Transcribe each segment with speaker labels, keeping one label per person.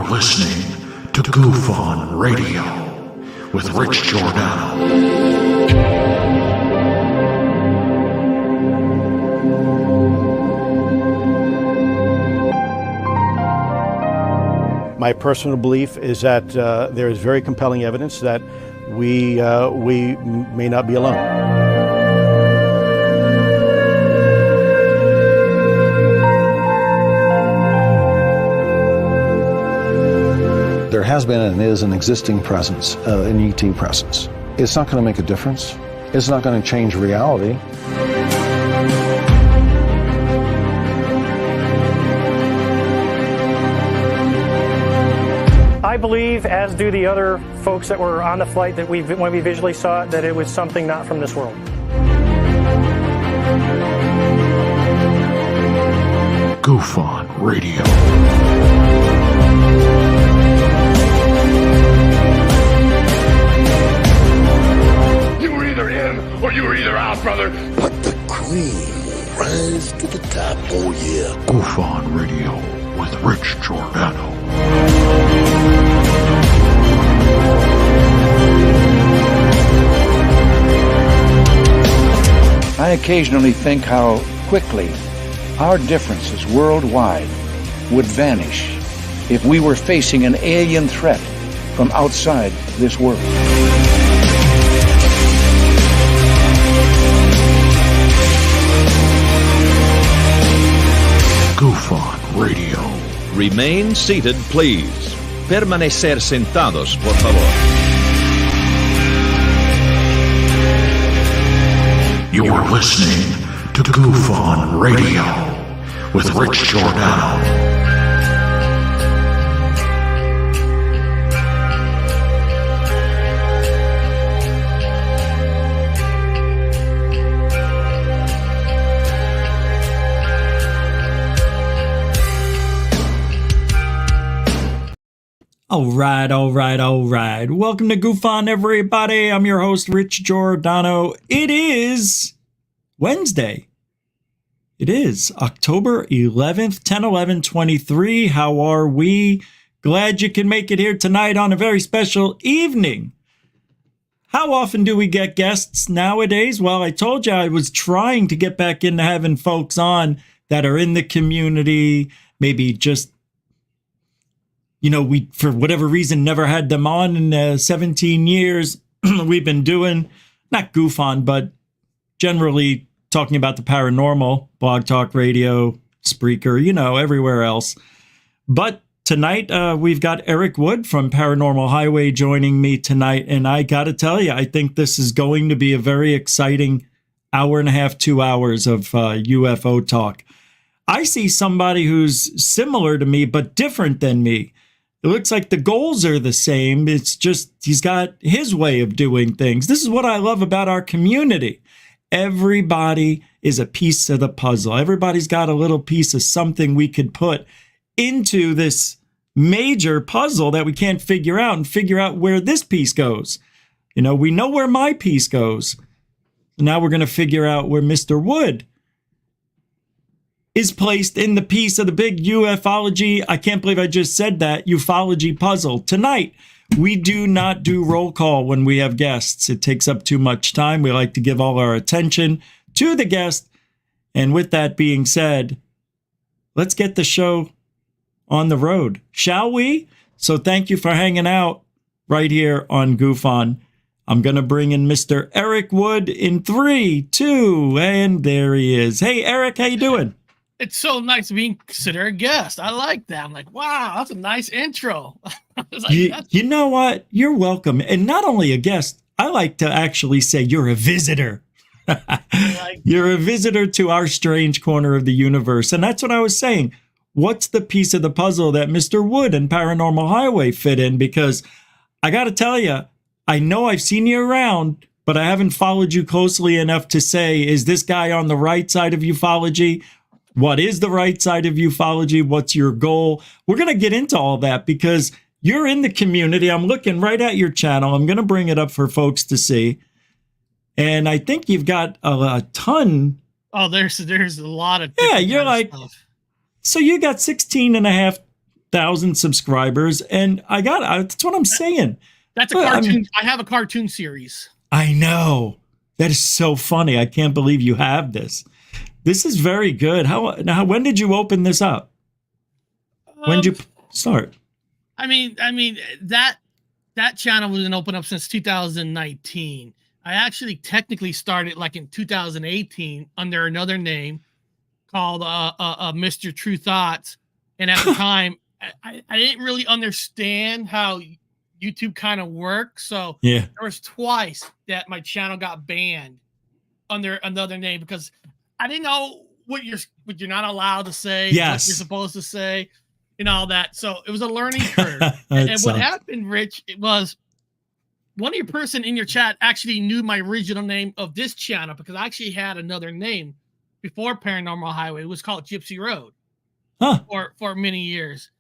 Speaker 1: listening to Goof On Radio with Rich Giordano.
Speaker 2: My personal belief is that there is very compelling evidence that we may not be alone.
Speaker 3: There has been and is an existing presence, an ET presence. It's not going to make a difference. It's not going to change reality.
Speaker 4: I believe, as do the other folks that were on the flight, that when we visually saw it, that it was something not from this world.
Speaker 1: Goof On Radio.
Speaker 5: You were either in or you were either out, brother.
Speaker 6: But the cream will rise to the top, oh yeah.
Speaker 1: Goof On Radio with Rich Giordano.
Speaker 7: I occasionally think how quickly our differences worldwide would vanish if we were facing an alien threat from outside this world.
Speaker 1: Goof On Radio.
Speaker 8: Remain seated, please. Permanecer sentados, por favor.
Speaker 1: You're listening to Goof On Radio with Rich Giordano.
Speaker 9: All right. Welcome to Goof On, everybody. I'm your host, Rich Giordano. It is Wednesday. It is October 11th, 10/11/23. How are we? Glad you can make it here tonight on a very special evening. How often do we get guests nowadays? Well, I told you I was trying to get back into having folks on that are in the community, maybe just we, for whatever reason, never had them on in 17 years. We've been doing, not Goof On, but generally talking about the paranormal, Blog Talk Radio, Spreaker, everywhere else. But tonight, we've got Eric Wood from Paranormal Highway joining me tonight. And I got to tell you, I think this is going to be a very exciting hour and a half, 2 hours of UFO talk. I see somebody who's similar to me, but different than me. It looks like the goals are the same. It's just he's got his way of doing things. This is what I love about our community. Everybody is a piece of the puzzle. Everybody's got a little piece of something we could put into this major puzzle that we can't figure out and figure out where this piece goes. We know where my piece goes. Now we're going to figure out where Mr. Wood is placed in the piece of the big ufology, I can't believe I just said that, ufology puzzle. Tonight, we do not do roll call when we have guests. It takes up too much time. We like to give all our attention to the guest. And with that being said, let's get the show on the road, shall we? So thank you for hanging out right here on Goof On. I'm going to bring in Mr. Eric Wood in 3, 2, and there he is. Hey, Eric, how you doing?
Speaker 10: It's so nice being considered a guest. I like that. I'm like, wow, that's a nice intro.
Speaker 9: You know what? You're welcome. And not only a guest, I like to actually say you're a visitor. You're a visitor to our strange corner of the universe. And that's what I was saying. What's the piece of the puzzle that Mr. Wood and Paranormal Highway fit in? Because I got to tell you, I know I've seen you around, but I haven't followed you closely enough to say, is this guy on the right side of ufology? What is the right side of ufology? What's your goal? We're going to get into all that because you're in the community. I'm looking right at your channel. I'm going to bring it up for folks to see. And I think you've got a ton.
Speaker 10: Oh, there's a lot of.
Speaker 9: Yeah, you're like,
Speaker 10: stuff.
Speaker 9: So you got 16 and a half 100,000 subscribers, and that's what I'm saying.
Speaker 10: That's a cartoon. I have a cartoon series.
Speaker 9: I know. That is so funny. I can't believe you have this. This is very good. When did you open this up? When did you start?
Speaker 10: I mean that channel was open up since 2019. I actually technically started like in 2018 under another name called Mr. True Thoughts. And at the time, I didn't really understand how YouTube kind of works. So
Speaker 9: yeah,
Speaker 10: there was twice that my channel got banned under another name because I didn't know what you're not allowed to say,
Speaker 9: yes,
Speaker 10: what you're supposed to say, and all that. So it was a learning curve. and what happened, Rich, it was one of your person in your chat actually knew my original name of this channel because I actually had another name before Paranormal Highway. It was called Gypsy Road for many years.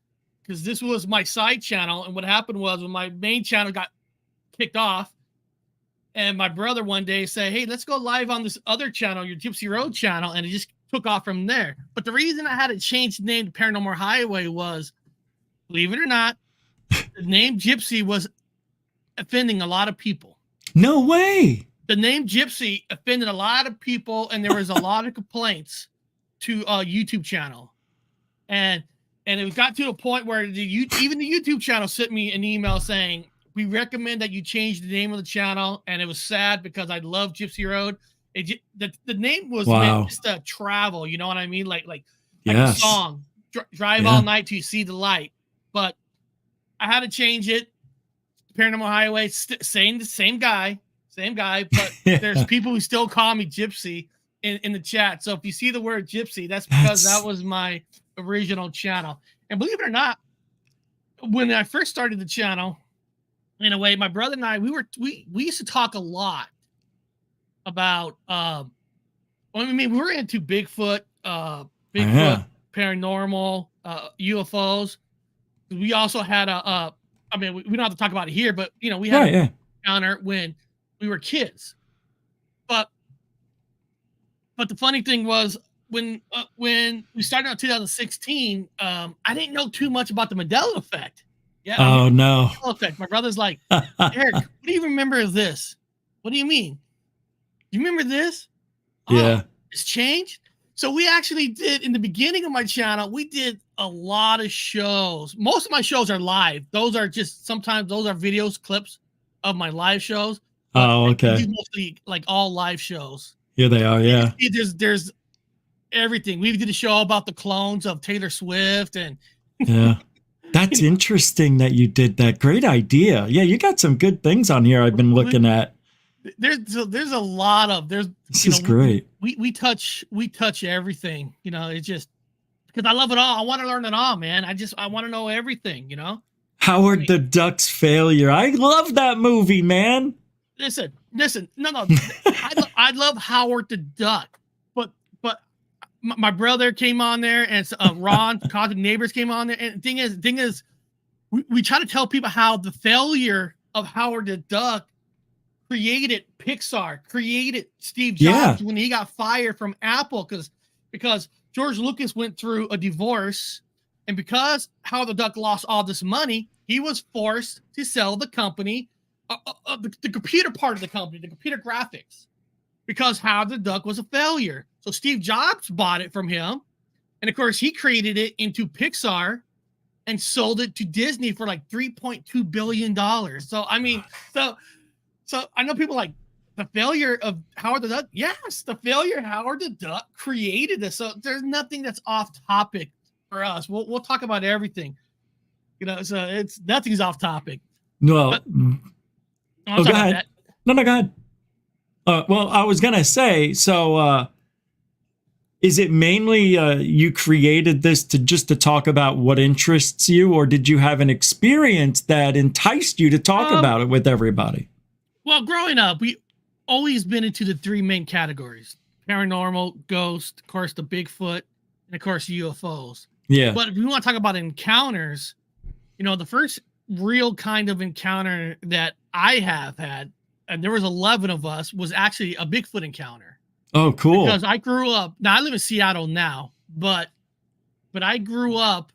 Speaker 10: Because this was my side channel, and what happened was when my main channel got kicked off, and my brother one day said, "Hey, let's go live on this other channel, your Gypsy Road channel," and it just took off from there. But the reason I had to change the name to Paranormal Highway was, believe it or not, the name Gypsy was offending a lot of people.
Speaker 9: No way.
Speaker 10: The name Gypsy offended a lot of people, and there was a lot of complaints to a YouTube channel, and it got to a point where even the YouTube channel sent me an email saying, "We recommend that you change the name of the channel." And it was sad because I love Gypsy Road. The name was meant just to travel. You know what I mean? Like a song, drive all night till you see the light. But I had to change it. Paranormal Highway, same guy. But there's people who still call me Gypsy in the chat. So if you see the word Gypsy, that's because that was my original channel. And believe it or not, when I first started the channel, in a way, my brother and I, we used to talk a lot about we were into Bigfoot, paranormal, UFOs. We also had we don't have to talk about it here, but we had an encounter when we were kids. But the funny thing was, when we started in 2016, I didn't know too much about the Mandela effect.
Speaker 9: Yeah. No.
Speaker 10: Mandela effect. My brother's like, "Eric, what do you remember of this? What do you mean? You remember this?
Speaker 9: Yeah.
Speaker 10: It's changed." So we actually did, in the beginning of my channel, we did a lot of shows. Most of my shows are live. Those are sometimes videos, clips of my live shows.
Speaker 9: Oh, okay.
Speaker 10: Mostly like all live shows.
Speaker 9: Here they are. Yeah.
Speaker 10: There's everything. We did a show about the clones of Taylor Swift, and
Speaker 9: that's interesting that you did that. Great idea. Yeah, you got some good things on here I've been looking at.
Speaker 10: There's a lot of
Speaker 9: this is great.
Speaker 10: We touch everything. It's just because I love it all. I want to learn it all, man. I want to know everything.
Speaker 9: Howard the Duck's failure. I love that movie, man.
Speaker 10: Listen. No. I love Howard the Duck. My brother came on there, and Ron, Cosmic Neighbors, came on there. And the thing is, we try to tell people how the failure of Howard the Duck created Pixar, created Steve Jobs when he got fired from Apple because George Lucas went through a divorce, and because Howard the Duck lost all this money, he was forced to sell the company, the computer part of the company, the computer graphics, because Howard the Duck was a failure. So Steve Jobs bought it from him, and of course he created it into Pixar and sold it to Disney for like $3.2 billion. So I mean, so I know people like the failure of Howard the Duck. Yes, the failure of Howard the Duck created this. So there's nothing that's off topic for us. We'll talk about everything. So nothing's off topic.
Speaker 9: No.
Speaker 10: Go ahead.
Speaker 9: No, go ahead. Well, I was gonna say, so is it mainly you created this to talk about what interests you, or did you have an experience that enticed you to talk about it with everybody?
Speaker 10: Well, growing up, we always been into the three main categories: paranormal, ghost, of course, the Bigfoot, and of course, UFOs.
Speaker 9: Yeah.
Speaker 10: But if we want to talk about encounters, the first real kind of encounter that I have had, and there was 11 of us, was actually a Bigfoot encounter.
Speaker 9: Oh, cool.
Speaker 10: Because I grew up, now I live in Seattle now, but I grew up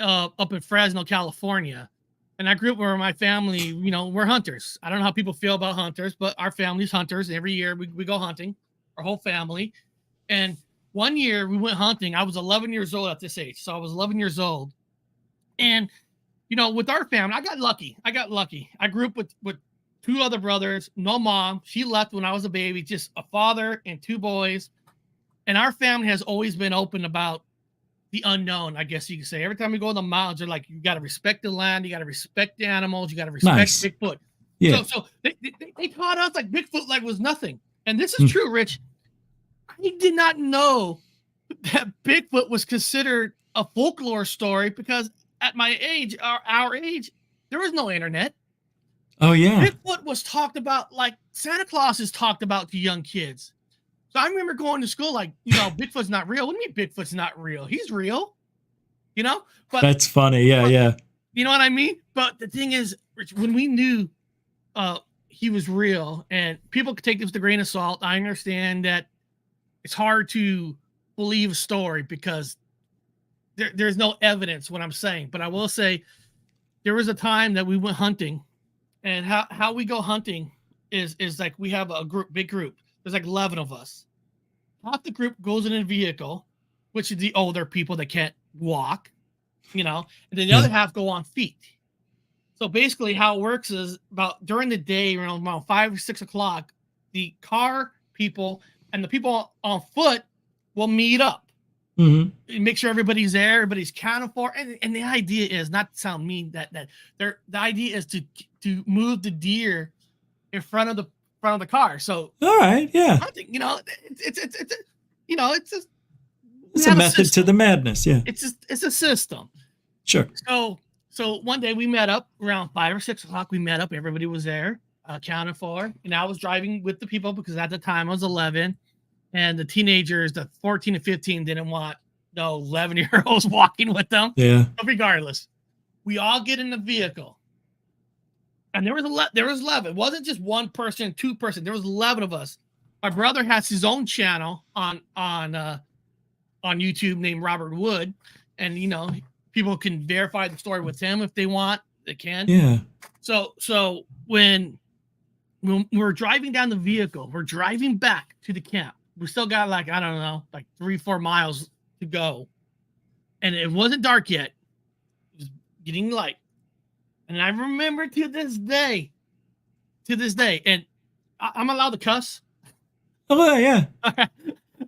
Speaker 10: up in Fresno, California. And I grew up where my family, you know, we're hunters. I don't know how people feel about hunters, but our family's hunters. Every year we go hunting, our whole family. And one year we went hunting. I was 11 years old at this age. So I was 11 years old. And, you know, with our family, I got lucky. I grew up with two other brothers, no mom. She left when I was a baby, just a father and two boys. And our family has always been open about the unknown, I guess you could say. Every time we go in the mountains, they're like, you got to respect the land, you got to respect the animals, you got to respect Bigfoot.
Speaker 9: Yeah.
Speaker 10: So they taught us like Bigfoot like was nothing. And this is true, Rich. I did not know that Bigfoot was considered a folklore story because at my age, our age, there was no internet.
Speaker 9: Oh, yeah.
Speaker 10: Bigfoot was talked about like Santa Claus is talked about to young kids. So I remember going to school like, you know, Bigfoot's not real. What do you mean Bigfoot's not real? He's real, you know? But
Speaker 9: that's funny. Yeah, yeah.
Speaker 10: You know what I mean? But the thing is, Rich, when we knew he was real and people could take this with a grain of salt, I understand that it's hard to believe a story because there's no evidence what I'm saying. But I will say there was a time that we went hunting, and how we go hunting is like we have a big group. There's like 11 of us. Half the group goes in a vehicle, which is the older people that can't walk, you know, and then the other half go on feet. So basically how it works is about during the day, around 5 or 6 o'clock, the car people and the people on foot will meet up. Mm-hmm. Make sure everybody's there, everybody's counted for. And the idea is not to sound mean that the idea is to move the deer in front of the car. So
Speaker 9: all right, yeah.
Speaker 10: I think, you know, it's you know, it's just
Speaker 9: it's a method to the madness, yeah.
Speaker 10: It's a system.
Speaker 9: Sure.
Speaker 10: So one day we met up around 5 or 6 o'clock. We met up. Everybody was there, accounted for. And I was driving with the people because at the time I was 11, and the teenagers, the 14 and 15, didn't want no 11-year-olds walking with them.
Speaker 9: Yeah.
Speaker 10: But regardless, we all get in the vehicle. And there was 11. It wasn't just one person, two person. There was 11 of us. My brother has his own channel on YouTube named Robert Wood, and you know people can verify the story with him if they want. They can.
Speaker 9: Yeah.
Speaker 10: So when we're driving down the vehicle, we're driving back to the camp. We still got like I don't know, like 3-4 miles to go, and it wasn't dark yet. It was getting light. And I remember to this day, and I'm allowed to cuss.
Speaker 9: Oh yeah.
Speaker 10: I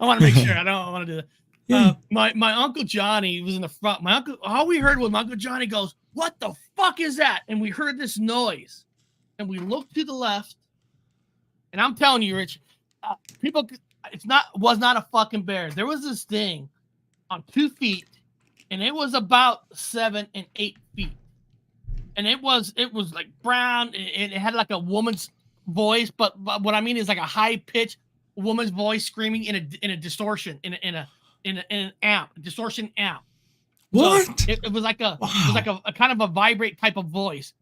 Speaker 10: want to make sure. I don't want to do that.
Speaker 9: Yeah.
Speaker 10: My Uncle Johnny was in the front. All we heard was my Uncle Johnny goes, "What the fuck is that?" And we heard this noise, and we looked to the left. And I'm telling you, Rich, was not a fucking bear. There was this thing on 2 feet, and it was about 7 and 8 feet. And it was like brown, and it had like a woman's voice, but what I mean is like a high pitched woman's voice screaming in a distortion in an amp, distortion amp.
Speaker 9: What?
Speaker 10: So it was like a kind of a vibrate type of voice.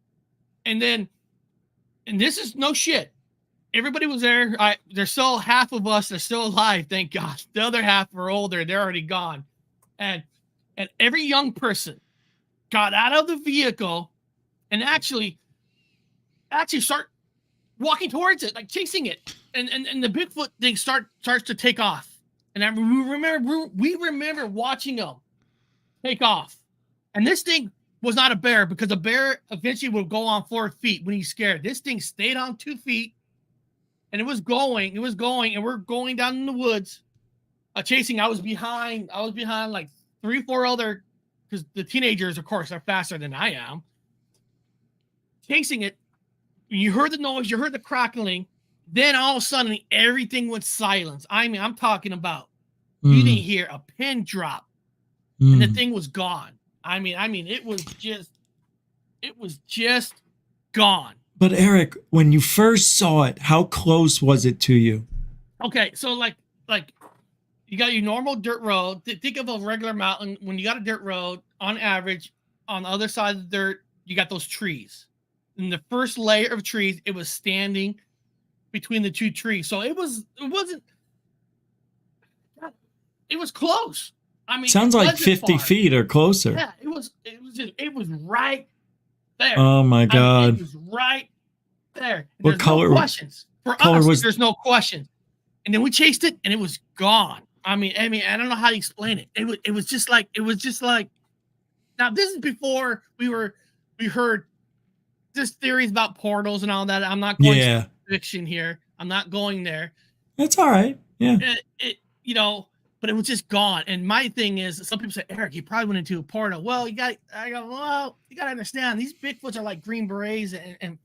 Speaker 10: And this is no shit. Everybody was there. There's still half of us. They're still alive, thank God. The other half are older. They're already gone. And every young person got out of the vehicle and actually start walking towards it, like chasing it. And the Bigfoot thing starts to take off. And we remember watching them take off. And this thing was not a bear because a bear eventually would go on 4 feet when he's scared. This thing stayed on 2 feet, and it was going, and we're going down in the woods, chasing. I was behind like 3-4 other, because the teenagers, of course, are faster than I am. Chasing it, you heard the noise, you heard the crackling, then all of a sudden everything went silence. I mean, I'm talking about you didn't hear a pin drop, and the thing was gone. I mean, it was just gone.
Speaker 9: But Eric, when you first saw it, how close was it to you?
Speaker 10: Okay, so like you got your normal dirt road. Think of a regular mountain. When you got a dirt road, on average, on the other side of the dirt, you got those trees. In the first layer of trees, it was standing between the two trees. So it was close. I mean,
Speaker 9: sounds like 50 feet or closer.
Speaker 10: Yeah, it was right there.
Speaker 9: Oh my God.
Speaker 10: It was right there.
Speaker 9: What color?
Speaker 10: No questions. For
Speaker 9: color
Speaker 10: us,
Speaker 9: was-
Speaker 10: there's no questions. And then we chased it and it was gone. I mean, I don't know how to explain it. It was just like now this is before we heard just theories about portals and all that. I'm not going to fiction here. I'm not going there.
Speaker 9: That's all right. Yeah.
Speaker 10: But it was just gone. And my thing is, some people say, Eric, you probably went into a portal. Well, you got to understand, these Bigfoots are like Green Berets and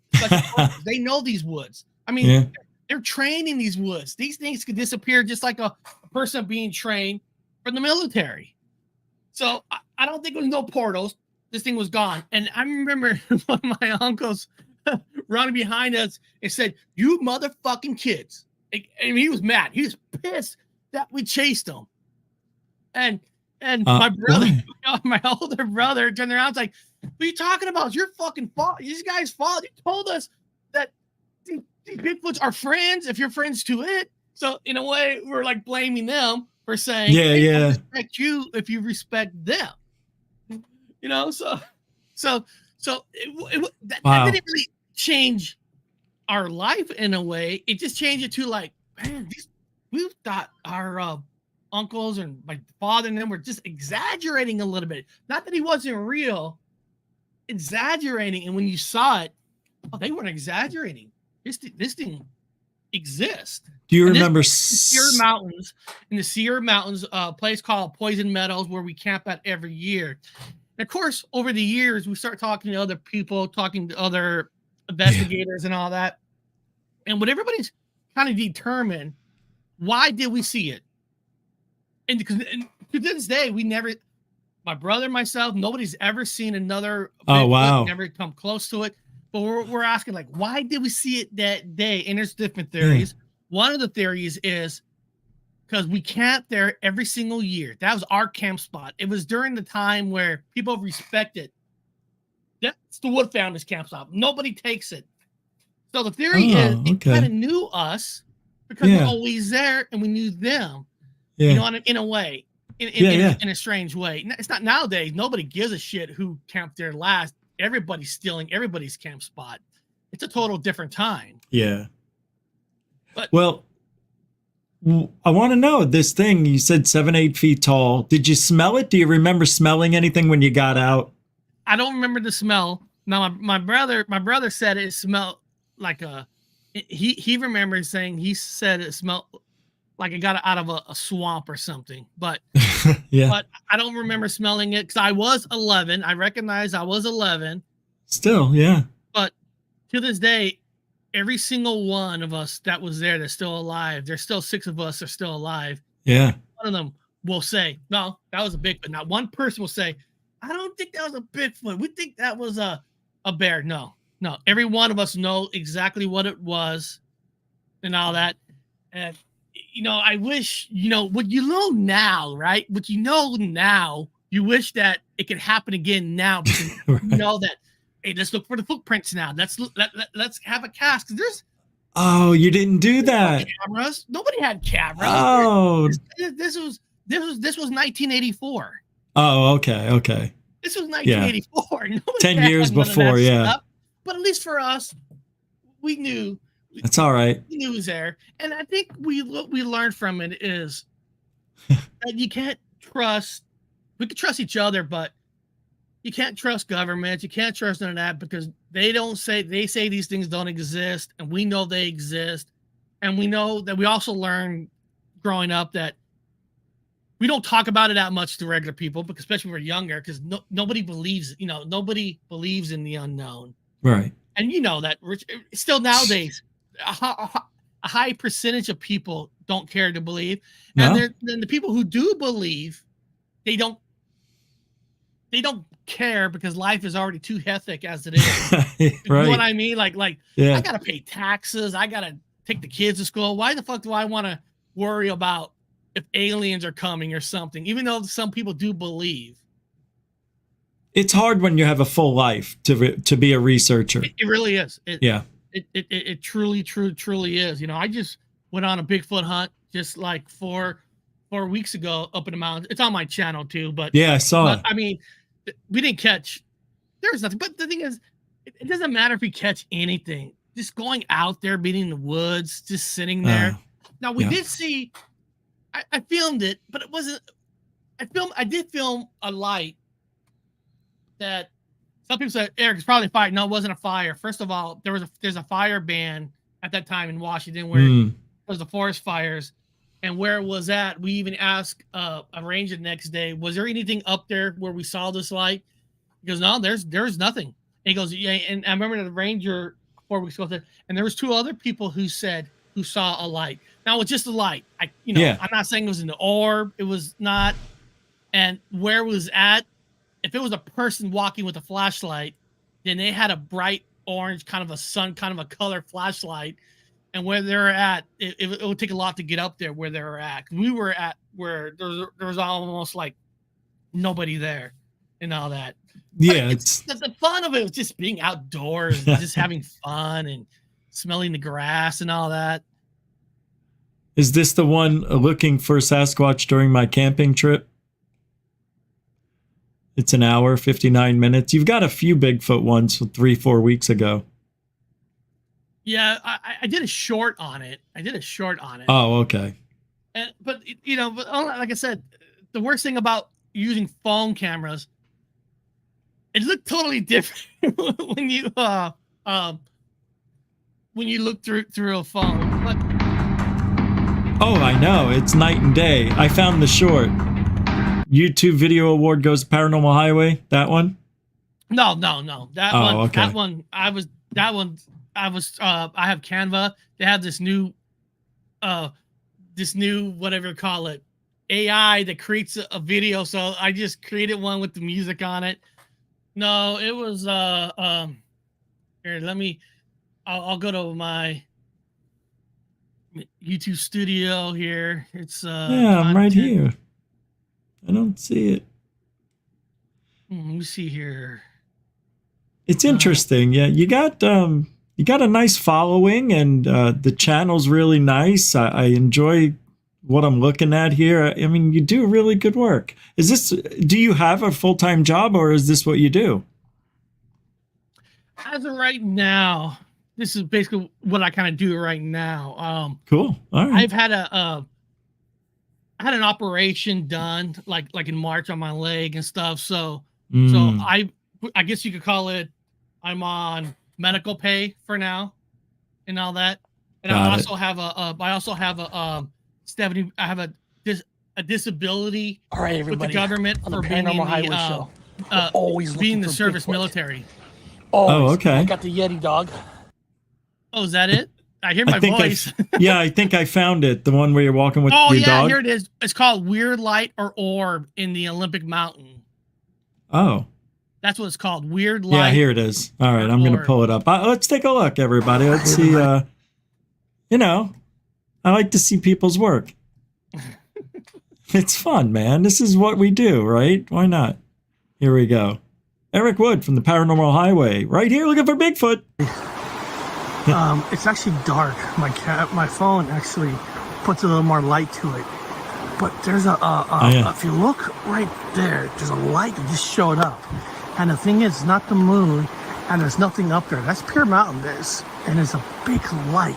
Speaker 10: they know these woods. I mean, they're trained in these woods. These things could disappear just like a person being trained for the military. So I don't think there was no portals. This thing was gone. And I remember one of my uncles running behind us and said, "You motherfucking kids." I mean, he was mad. He was pissed that we chased him. And my brother, my older brother, turned around and was like, "What are you talking about? It's your fucking fault. These guys' fault. You told us that these Bigfoots are friends if you're friends to it." So in a way, we're like blaming them for saying, "Hey, I respect you if you respect them." That didn't really change our life in a way. It just changed it to like, man, we thought our uncles and my father and them were just exaggerating a little bit. Not that he wasn't real, exaggerating. And when you saw it, they weren't exaggerating. This thing exists.
Speaker 9: Do you remember
Speaker 10: in the Sierra Mountains, a place called Poison Meadows, where we camp at every year? And of course, over the years, we start talking to other people, talking to other investigators and all that. And what everybody's kind of determined, why did we see it? And to this day, my brother, myself, nobody's ever seen another Bigfoot, never come close to it. But we're asking, like, why did we see it that day? And there's different theories. One of the theories is because we camped there every single year. That was our camp spot. It was during the time where people respected. That's the Wood Founders camp spot. Nobody takes it. So the theory is they kind of knew us because we're always there and we knew them.
Speaker 9: Yeah.
Speaker 10: You know, in a way, in a strange way. It's not nowadays. Nobody gives a shit who camped there last. Everybody's stealing everybody's camp spot. It's a total different time.
Speaker 9: Yeah.
Speaker 10: But
Speaker 9: I want to know this thing. You said 7-8 feet tall. Did you smell it? Do you remember smelling anything when you got out?
Speaker 10: I don't remember the smell. Now my brother said it smelled like he remembers saying he said it smelled like it got out of a swamp or something. But but I don't remember smelling it because I was 11. I recognize I was 11.
Speaker 9: Still, yeah.
Speaker 10: But to this day, every single one of us that was there that's still alive, there's still 6 of us are still alive.
Speaker 9: Yeah.
Speaker 10: One of them will say, "No, that was a Bigfoot." Not one person will say, "I don't think that was a Bigfoot. We think that was a bear." No. Every one of us know exactly what it was and all that. And I wish, what you know now, right? What you know now, you wish that it could happen again now because you know that, hey, let's look for the footprints now. Let's have a cast. There's
Speaker 9: you didn't do that.
Speaker 10: Cameras. Nobody had cameras.
Speaker 9: Oh,
Speaker 10: this was 1984.
Speaker 9: Oh, okay.
Speaker 10: This was 1984. Yeah.
Speaker 9: 10 years before,
Speaker 10: stuff. But at least for us, we knew.
Speaker 9: That's all right.
Speaker 10: We knew it was there, and I think what we learned from it is that you can't trust. We can trust each other, but you can't trust governments. You can't trust none of that because they say these things don't exist, and we know they exist, and we know that we also learned growing up that we don't talk about it that much to regular people, because especially when we're younger, because nobody believes. Nobody believes in the unknown.
Speaker 9: Right.
Speaker 10: And that still nowadays, a high percentage of people don't care to believe.
Speaker 9: No.
Speaker 10: And then the people who do believe, they don't care because life is already too hectic as it is.
Speaker 9: Right.
Speaker 10: You know what I mean? Like I got to pay taxes. I got to take the kids to school. Why the fuck do I want to worry about if aliens are coming or something? Even though some people do believe.
Speaker 9: It's hard when you have a full life to be a researcher.
Speaker 10: It really is. It truly is. I just went on a Bigfoot hunt just like 4 weeks ago up in the mountains. It's on my channel too, but
Speaker 9: yeah, I saw it.
Speaker 10: I mean, we didn't catch. There was nothing. But the thing is, it doesn't matter if we catch anything. Just going out there, being in the woods, just sitting there. Now we did see. I filmed it, but it wasn't. I did film a light that some people said, Eric, it's probably a fire. No, it wasn't a fire. First of all, there's a fire ban at that time in Washington where there was the forest fires, and where it was at. We even asked a ranger the next day, was there anything up there where we saw this light? He goes, no, there's nothing. And he goes, yeah. And I remember the ranger 4 weeks ago, and there was 2 other people who saw a light. Now it was just a light. I'm not saying it was an orb. It was not. And where it was at, if it was a person walking with a flashlight, then they had a bright orange, kind of a sun, kind of a color flashlight. And where they're at, it would take a lot to get up there where they were at. We were at where there was almost like nobody there and all that.
Speaker 9: Yeah,
Speaker 10: it's the fun of it was just being outdoors, and just having fun and smelling the grass and all that.
Speaker 9: Is this the one looking for Sasquatch during my camping trip? It's an hour, 59 minutes. You've got a few Bigfoot ones from 3-4 weeks ago.
Speaker 10: Yeah, I did a short on it.
Speaker 9: Oh, okay.
Speaker 10: But like I said, the worst thing about using phone cameras, it looked totally different when you look through a phone. But
Speaker 9: oh, I know. It's night and day. I found the short. YouTube Video Award goes to Paranormal Highway. That one?
Speaker 10: No. That one.
Speaker 9: Okay.
Speaker 10: That one. I have Canva. They have this new whatever you call it, AI that creates a video. So I just created one with the music on it. No, it was here. I'll go to my YouTube studio here. It's
Speaker 9: I'm right here. I don't see it.
Speaker 10: Let me see here.
Speaker 9: It's interesting. Yeah, you got a nice following, and the channel's really nice. I enjoy what I'm looking at here. I mean, you do really good work. Do you have a full-time job, or is this what you do?
Speaker 10: As of right now, this is basically what I kind of do right now.
Speaker 9: Cool. All right.
Speaker 10: I've had I had an operation done like in March on my leg and stuff. So I guess you could call it, I'm on medical pay for now and all that. And I also have a disability with the government
Speaker 11: on the
Speaker 10: for being in
Speaker 11: Paranormal Highway show. Always
Speaker 10: being in the
Speaker 11: for
Speaker 10: service
Speaker 11: Bigfoot.
Speaker 10: military.
Speaker 11: Always.
Speaker 9: Oh, okay.
Speaker 11: I got the Yeti dog.
Speaker 10: Oh, is that it? I hear my voice.
Speaker 9: I think I found it. The one where you're walking with your dog.
Speaker 10: Here it is. It's called Weird Light or Orb in the Olympic Mountain.
Speaker 9: Oh.
Speaker 10: That's what it's called. Weird Light.
Speaker 9: Yeah, here it is. All right, I'm going to pull it up. Let's take a look, everybody. Let's see. I like to see people's work. It's fun, man. This is what we do, right? Why not? Here we go. Eric Wood from the Paranormal Highway. Right here looking for Bigfoot.
Speaker 11: It's actually dark. My phone actually puts a little more light to it. But there's if you look right there, there's a light that just showed up. And the thing is, it's not the moon, and there's nothing up there. That's pure mountain, and there's a big light.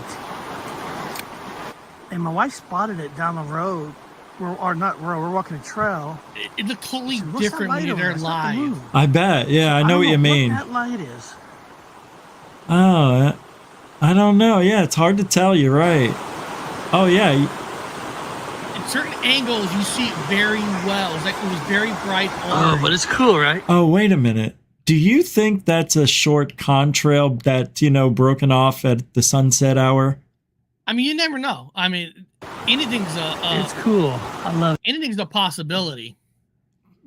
Speaker 11: And my wife spotted it down the road. We're walking a trail.
Speaker 10: It looked totally different when you're live.
Speaker 9: I bet. Yeah, I know what you mean.
Speaker 11: What that light is.
Speaker 9: Oh, I don't know. Yeah, it's hard to tell. You're right. Oh, yeah.
Speaker 10: At certain angles, you see it very well. It was very bright orange.
Speaker 11: Oh, but it's cool, right?
Speaker 9: Oh, wait a minute. Do you think that's a short contrail that's, broken off at the sunset hour?
Speaker 10: I mean, you never know. I mean, anything's
Speaker 11: it's cool. I love it.
Speaker 10: Anything's a possibility.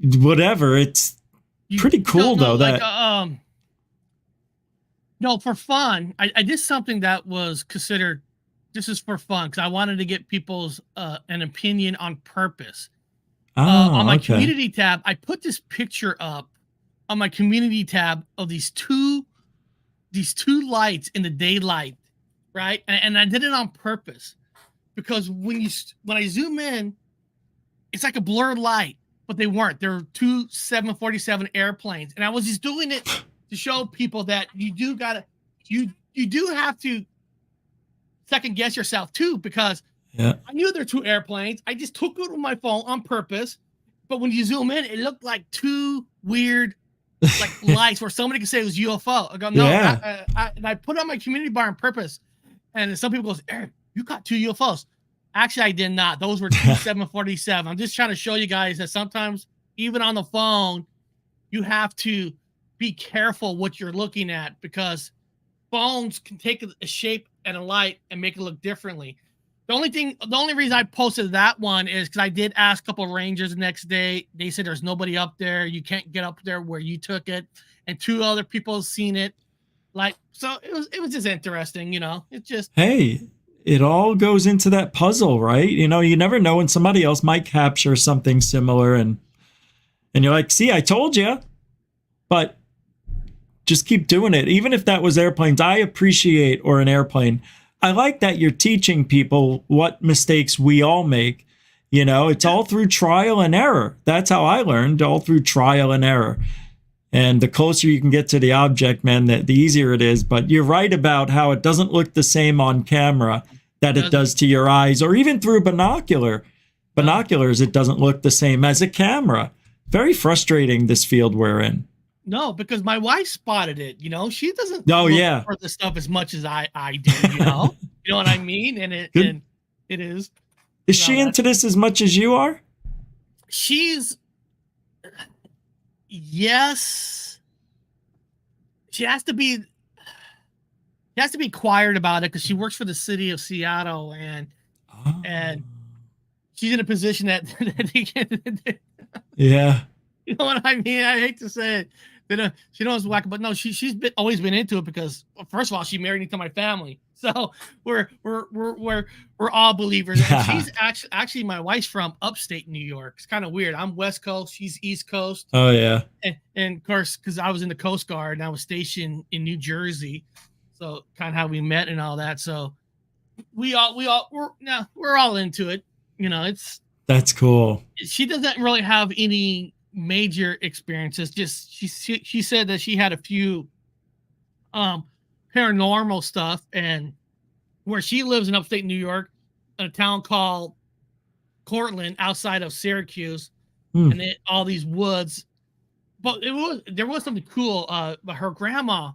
Speaker 9: Whatever. It's pretty cool, though.
Speaker 10: No, for fun, I did something that was considered, this is for fun, because I wanted to get people's an opinion on purpose. On my community tab, I put this picture up on my community tab of these two lights in the daylight, right? And I did it on purpose because when I zoom in, it's like a blurred light. but they weren't. There were two 747 airplanes, and I was just doing it to show people that you do have to second guess yourself too, because I knew there were two airplanes. I just took it with my phone on purpose, but when you zoom in, it looked like two weird lights where somebody could say it was UFO. I go, no, and I put it on my community bar on purpose, and some people goes, Eric, you caught two UFOs. Actually, I did not. Those were two 747. I'm just trying to show you guys that sometimes, even on the phone, you have to be careful what you're looking at, because phones can take a shape and a light and make it look differently. The only reason I posted that one is because I did ask a couple of rangers the next day. They said there's nobody up there. You can't get up there where you took it, and two other people have seen it. So it was just interesting, It just
Speaker 9: it all goes into that puzzle, right? You never know when somebody else might capture something similar, and you're like, see, I told you. But just keep doing it. Even if that was airplanes, I appreciate, or an airplane. I like that you're teaching people what mistakes we all make. It's all through trial and error. That's how I learned, all through trial and error. And the closer you can get to the object, man, the easier it is. But you're right about how it doesn't look the same on camera that it does to your eyes, or even through binoculars. It doesn't look the same as a camera. Very frustrating, this field we're in.
Speaker 10: No, because my wife spotted it. She doesn't
Speaker 9: look
Speaker 10: for the stuff as much as I do. You know what I mean? And it is.
Speaker 9: Is she into this as much as you are?
Speaker 10: Yes. She has to be quiet about it because she works for the city of Seattle, and she's in a position that they can.
Speaker 9: Yeah.
Speaker 10: You know what I mean? I hate to say it. She knows whack, but no, she's always been into it because, first of all, she married into my family, so we're all believers. And she's actually my wife's from upstate New York. It's kind of weird. I'm West Coast, she's East Coast.
Speaker 9: Oh yeah.
Speaker 10: And of course, because I was in the Coast Guard and I was stationed in New Jersey, so kind of how we met and all that. So we're all into it.
Speaker 9: That's cool.
Speaker 10: She doesn't really have any major experiences. Just she said that she had a few paranormal stuff, and where she lives in upstate New York, in a town called Cortland outside of Syracuse, and all these woods. But there was something cool. But her grandma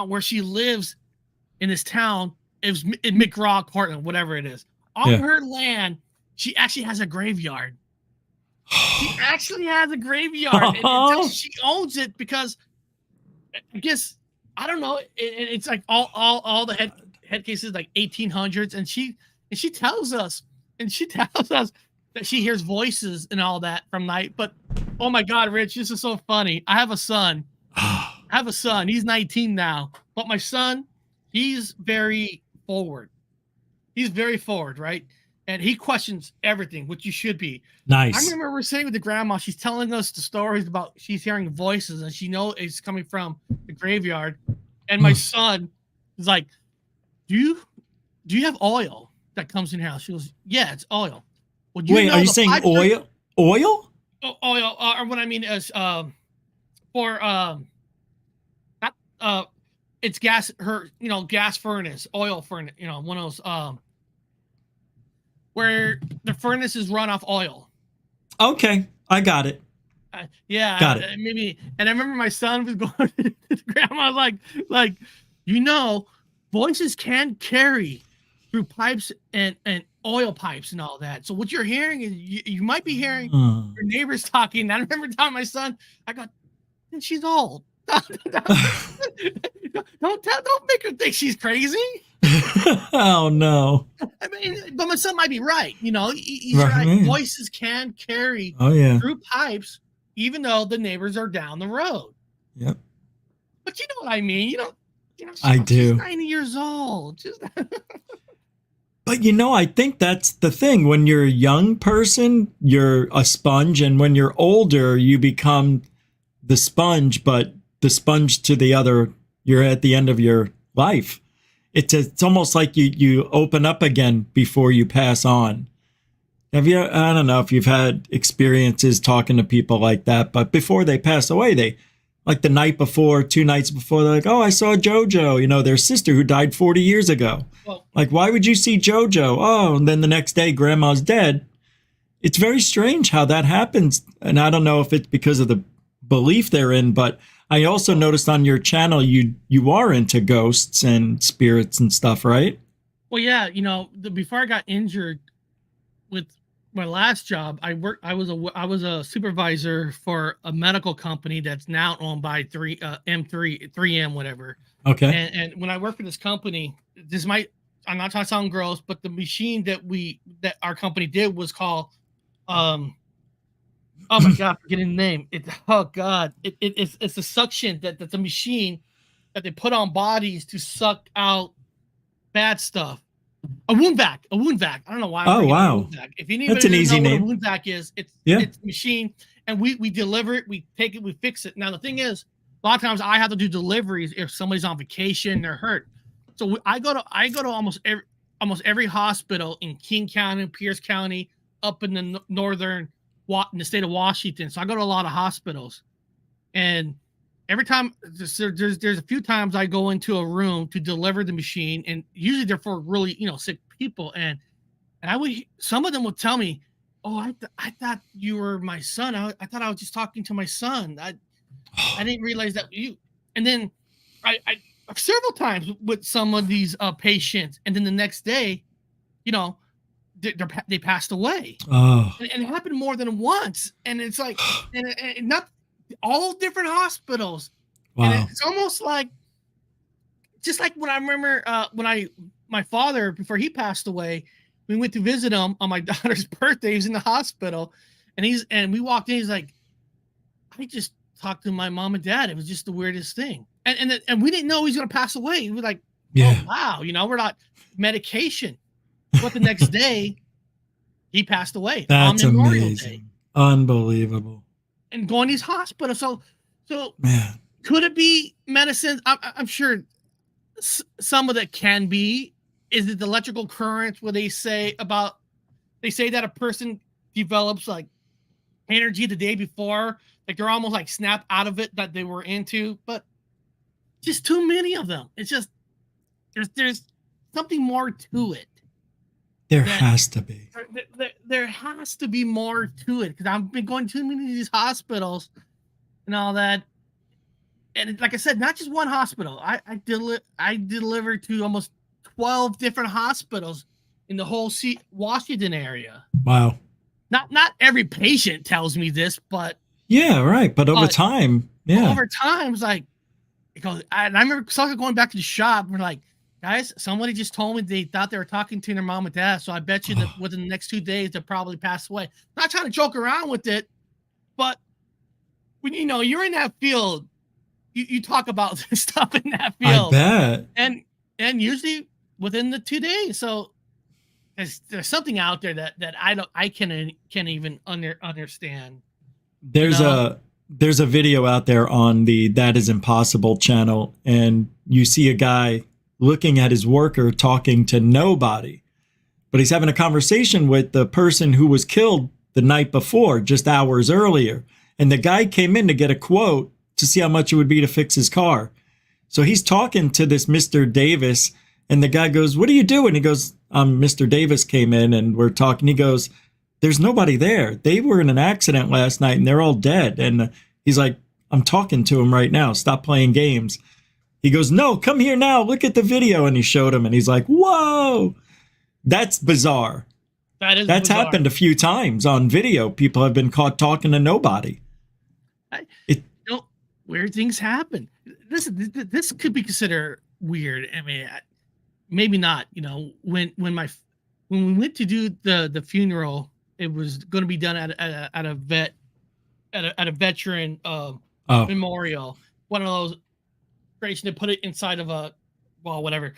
Speaker 10: where she lives in this town, it was in McGraw, Cortland, whatever it is. On her land, she actually has a graveyard. She actually has a graveyard. And she owns it because, I guess, I don't know. It's like all the head cases like 1800s, and she tells us that she hears voices and all that from night. But oh my God, Rich, this is so funny. I have a son. He's 19 now, but my son, he's very forward. Right? And he questions everything, which you should be.
Speaker 9: Nice.
Speaker 10: I remember saying with the grandma, she's telling us the stories about she's hearing voices, and she knows it's coming from the graveyard. And my son is like, "Do you have oil that comes in your house?" She goes, "Yeah, it's oil." Well,
Speaker 9: wait, are you saying oil? Oil?
Speaker 10: Oil, or what I mean is it's gas. Gas furnace, oil furnace. One of those where the furnace is run off oil.
Speaker 9: Okay, I got it.
Speaker 10: Got it. Maybe. And I remember my son was going to his grandma like, voices can carry through pipes and oil pipes and all that. So what you're hearing is you might be hearing your neighbors talking. And I remember telling my son, I go, she's old. Don't make her think she's crazy.
Speaker 9: Oh no!
Speaker 10: I mean, but my son might be right. He's right. Voices can carry through pipes, even though the neighbors are down the road.
Speaker 9: Yep.
Speaker 10: But you know what I mean.
Speaker 9: I do.
Speaker 10: She's 90 years old.
Speaker 9: But I think that's the thing. When you're a young person, you're a sponge, and when you're older, you become the sponge. But the sponge to the other, you're at the end of your life. It's almost like you open up again before you pass on. Have you, I don't know if you've had experiences talking to people like that, but before they pass away, they, like the night before, 2 nights before, they're like, oh, I saw JoJo, you know, their sister who died 40 years ago.
Speaker 10: Well,
Speaker 9: like, why would you see JoJo? Oh, and then the next day, grandma's dead. It's very strange how that happens. And I don't know if it's because of the belief they're in, but I also noticed on your channel, you are into ghosts and spirits and stuff, right?
Speaker 10: well, yeah, you know, before I got injured with my last job, I was a supervisor for a medical company that's now owned by 3M, whatever.
Speaker 9: Okay.
Speaker 10: And when I worked for this company, I'm not trying to sound gross, but the machine that our company did was called, oh my God, forgetting the name. It's a suction that's a machine that they put on bodies to suck out bad stuff. A wound vac. I don't know why.
Speaker 9: Oh, wow.
Speaker 10: Wound vac. If you
Speaker 9: That's an easy
Speaker 10: know
Speaker 9: name.
Speaker 10: what a wound vac is, it's a machine, and we deliver it, we take it, we fix it. Now the thing is, a lot of times I have to do deliveries if somebody's on vacation, they're hurt. So I go to almost every hospital in King County, Pierce County, up in the in the state of Washington. So I go to a lot of hospitals, and every time there's a few times I go into a room to deliver the machine, and usually they're for really, you know, sick people, and some of them will tell me, oh, I thought you were my son. I thought I was just talking to my son. I didn't realize that you. And then I several times with some of these patients, and then the next day, you know, they passed away.
Speaker 9: Oh.
Speaker 10: And it happened more than once, and it's like, and not all different hospitals.
Speaker 9: Wow.
Speaker 10: And it's almost like, just like when I remember my father, before he passed away, we went to visit him on my daughter's birthday. He was in the hospital, and we walked in. He's like, I just talked to my mom and dad. It was just the weirdest thing. And we didn't know he was going to pass away. We were like,
Speaker 9: yeah.
Speaker 10: Oh, wow, you know, we're not medication. But the next day, he passed away.
Speaker 9: That's
Speaker 10: on Memorial
Speaker 9: amazing.
Speaker 10: Day.
Speaker 9: Unbelievable.
Speaker 10: And going to these hospitals. So
Speaker 9: Man.
Speaker 10: Could it be medicine? I'm sure some of that can be. Is it the electrical currents where they say that a person develops like energy the day before, like they're almost like snap out of it that they were into, but just too many of them. It's just there's something more to it.
Speaker 9: There has to be.
Speaker 10: There has to be more to it, because I've been going to too many of these hospitals and all that. And like I said, not just one hospital. I delivered to almost 12 different hospitals in the whole Washington area.
Speaker 9: Wow.
Speaker 10: Not every patient tells me this, but
Speaker 9: yeah, right. But over time, yeah.
Speaker 10: Over time, it's like, and I remember going back to the shop. We're like, guys, somebody just told me they thought they were talking to their mom and dad. So I bet you that within the next 2 days, they'll probably pass away. Not trying to joke around with it, but when you're in that field, you talk about this stuff in that field.
Speaker 9: I bet.
Speaker 10: And usually within the 2 days. So there's something out there that I can't even understand.
Speaker 9: There's a video out there on the That Is Impossible channel, and you see a guy looking at his worker talking to nobody, but he's having a conversation with the person who was killed the night before, just hours earlier. And the guy came in to get a quote to see how much it would be to fix his car. So he's talking to this Mr. Davis, and the guy goes, what are you doing? He goes, Mr. Davis came in and we're talking. He goes, there's nobody there. They were in an accident last night and they're all dead. And he's like, I'm talking to him right now. Stop playing games. He goes, no, come here now. Look at the video. And he showed him, and he's like, whoa, that's bizarre. That's bizarre. Happened a few times on video. People have been caught talking to nobody.
Speaker 10: Weird things happen. This could be considered weird. I mean, maybe not. You know, when we went to do the funeral, it was going to be done at a veteran memorial. One of those graves, to put it inside of whatever.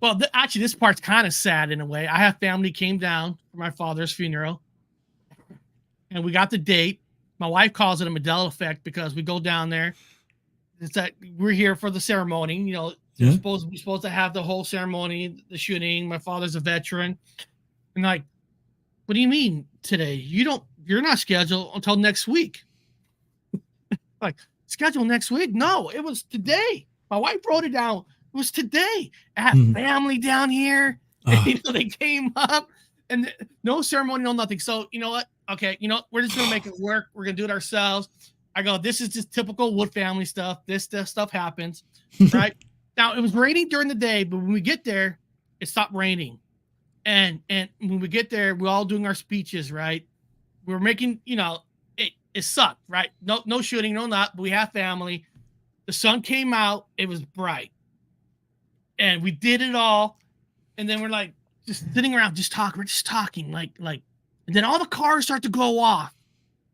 Speaker 10: Well, actually, this part's kind of sad in a way. I have family came down for my father's funeral, and we got the date. My wife calls it a Mandela effect because we go down there. It's that we're here for the ceremony. You know, we're supposed to have the whole ceremony, the shooting. My father's a veteran, and like what do you mean today? You're not scheduled until next week. Like, schedule next week? No, it was today. My wife wrote it down. It was today. I had family down here. And, they came up and no ceremony, no nothing. So, you know what? Okay, we're just going to make it work. We're going to do it ourselves. I go, this is just typical Wood family stuff. This stuff happens, right? Now, it was raining during the day, but when we get there, it stopped raining. And when we get there, we're all doing our speeches, right? We're making, it sucked, right? No shooting, no not, but we have family. The sun came out. It was bright. And we did it all. And then we're like, just sitting around, just talking. We're just talking, like, and then all the cars start to go off.